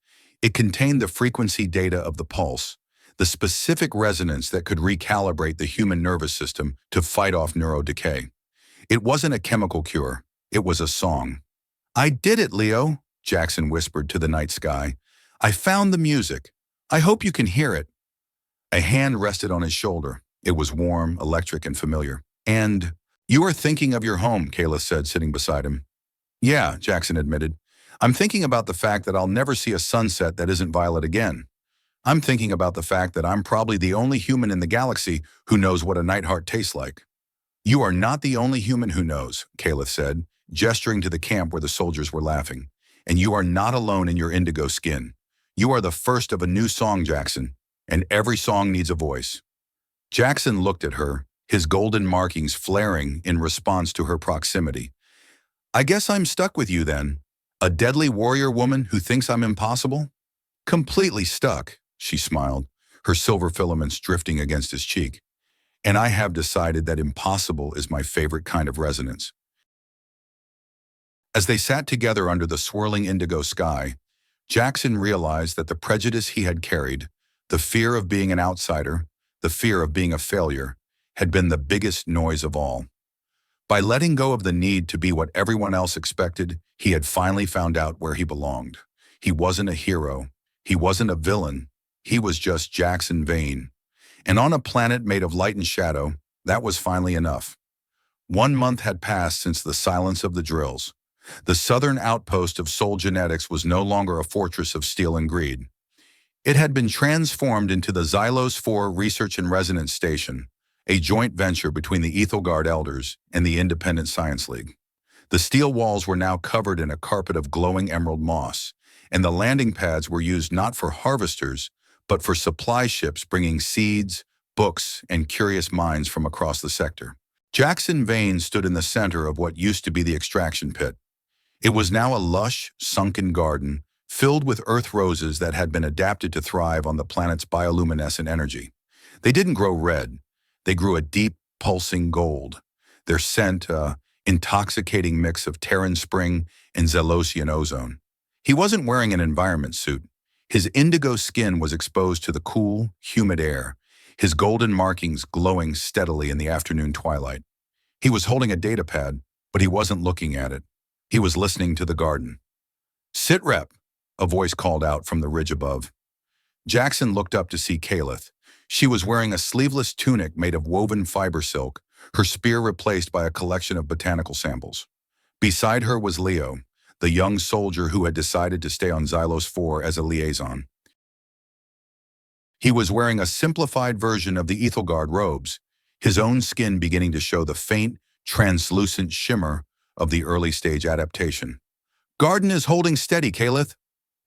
It contained the frequency data of the pulse, the specific resonance that could recalibrate the human nervous system to fight off neurodecay. It wasn't a chemical cure. It was a song. I did it, Leo, Jaxen whispered to the night sky. "I found the music. I hope you can hear it." A hand rested on his shoulder. It was warm, electric, and familiar. "And you are thinking of your home," Kaelith said, sitting beside him. "Yeah," Jaxen admitted. "I'm thinking about the fact that I'll never see a sunset that isn't violet again. I'm thinking about the fact that I'm probably the only human in the galaxy who knows what a nightheart tastes like." "You are not the only human who knows," Kaelith said, gesturing to the camp where the soldiers were laughing. "And you are not alone in your indigo skin. You are the first of a new song, Jaxen, and every song needs a voice." Jaxen looked at her, his golden markings flaring in response to her proximity. "I guess I'm stuck with you then. A deadly warrior woman who thinks I'm impossible?" "Completely stuck," she smiled, her silver filaments drifting against his cheek. "And I have decided that impossible is my favorite kind of resonance." As they sat together under the swirling indigo sky, Jaxen realized that the prejudice he had carried, the fear of being an outsider, the fear of being a failure, had been the biggest noise of all. By letting go of the need to be what everyone else expected, he had finally found out where he belonged. He wasn't a hero. He wasn't a villain. He was just Jaxen Vane. And on a planet made of light and shadow, that was finally enough. 1 month had passed since the silence of the drills. The southern outpost of Soul Genetics was no longer a fortress of steel and greed. It had been transformed into the Xylos 4 Research and Resonance Station, a joint venture between the Ethelgard Elders and the Independent Science League. The steel walls were now covered in a carpet of glowing emerald moss, and the landing pads were used not for harvesters, but for supply ships bringing seeds, books, and curious minds from across the sector. Jaxen Vane stood in the center of what used to be the extraction pit. It was now a lush, sunken garden filled with earth roses that had been adapted to thrive on the planet's bioluminescent energy. They didn't grow red. They grew a deep, pulsing gold. Their scent, an intoxicating mix of Terran spring and Zelosian ozone. He wasn't wearing an environment suit. His indigo skin was exposed to the cool, humid air, his golden markings glowing steadily in the afternoon twilight. He was holding a data pad, but he wasn't looking at it. He was listening to the garden. "Sit rep," a voice called out from the ridge above. Jaxen looked up to see Kaelith. She was wearing a sleeveless tunic made of woven fiber silk, her spear replaced by a collection of botanical samples. Beside her was Leo, the young soldier who had decided to stay on Xylos 4 as a liaison. He was wearing a simplified version of the Ethelgard robes, his own skin beginning to show the faint, translucent shimmer of the early-stage adaptation. "Garden is holding steady, Kaelith,"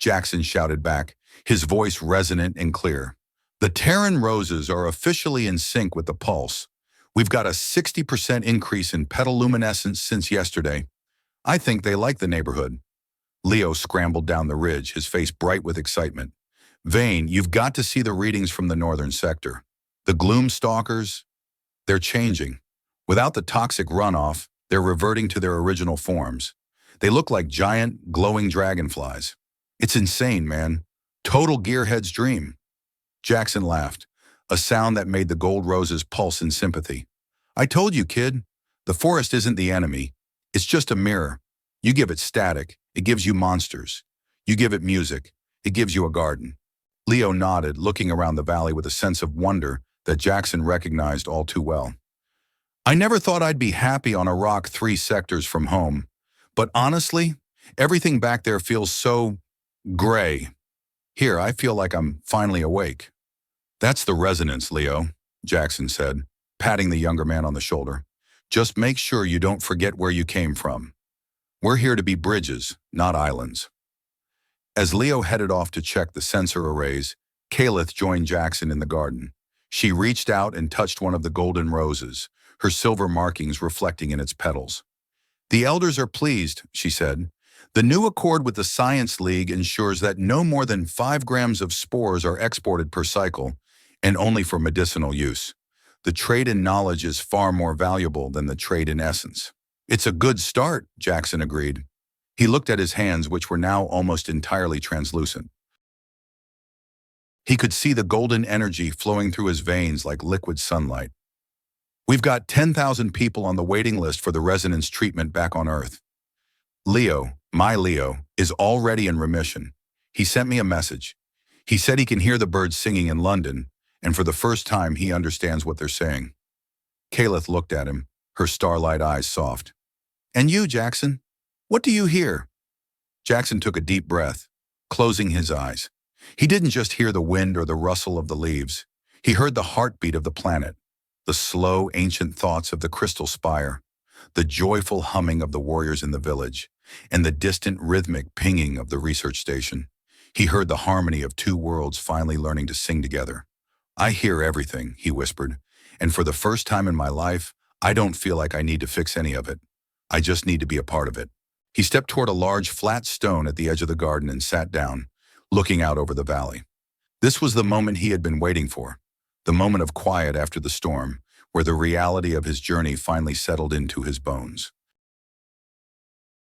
Jaxen shouted back, his voice resonant and clear. "The Terran roses are officially in sync with the pulse. We've got a 60% increase in petal luminescence since yesterday. I think they like the neighborhood." Leo scrambled down the ridge, his face bright with excitement. "Vane, you've got to see the readings from the northern sector. The gloom stalkers, they're changing. Without the toxic runoff, they're reverting to their original forms. They look like giant, glowing dragonflies. It's insane, man. Total gearhead's dream." Jaxen laughed, a sound that made the gold roses pulse in sympathy. "I told you, kid. The forest isn't the enemy. It's just a mirror. You give it static, it gives you monsters. You give it music, it gives you a garden." Leo nodded, looking around the valley with a sense of wonder that Jaxen recognized all too well. "I never thought I'd be happy on a rock 3 sectors from home. But honestly, everything back there feels so gray. Here, I feel like I'm finally awake." "That's the resonance, Leo," Jaxen said, patting the younger man on the shoulder. "Just make sure you don't forget where you came from. We're here to be bridges, not islands." As Leo headed off to check the sensor arrays, Kaelith joined Jaxen in the garden. She reached out and touched one of the golden roses, her silver markings reflecting in its petals. "The elders are pleased," she said. "The new accord with the Science League ensures that no more than 5 grams of spores are exported per cycle, and only for medicinal use. The trade in knowledge is far more valuable than the trade in essence." "It's a good start," Jaxen agreed. He looked at his hands, which were now almost entirely translucent. He could see the golden energy flowing through his veins like liquid sunlight. "We've got 10,000 people on the waiting list for the resonance treatment back on Earth." Leo, my Leo, is already in remission. He sent me a message. He said he can hear the birds singing in London, and for the first time he understands what they're saying. Kaelith looked at him, her starlight eyes soft. And you, Jaxen? What do you hear? Jaxen took a deep breath, closing his eyes. He didn't just hear the wind or the rustle of the leaves. He heard the heartbeat of the planet, the slow, ancient thoughts of the crystal spire, the joyful humming of the warriors in the village, and the distant rhythmic pinging of the research station. He heard the harmony of two worlds finally learning to sing together. I hear everything, he whispered, and for the first time in my life, I don't feel like I need to fix any of it. I just need to be a part of it. He stepped toward a large, flat stone at the edge of the garden and sat down, looking out over the valley. This was the moment he had been waiting for, the moment of quiet after the storm, where the reality of his journey finally settled into his bones.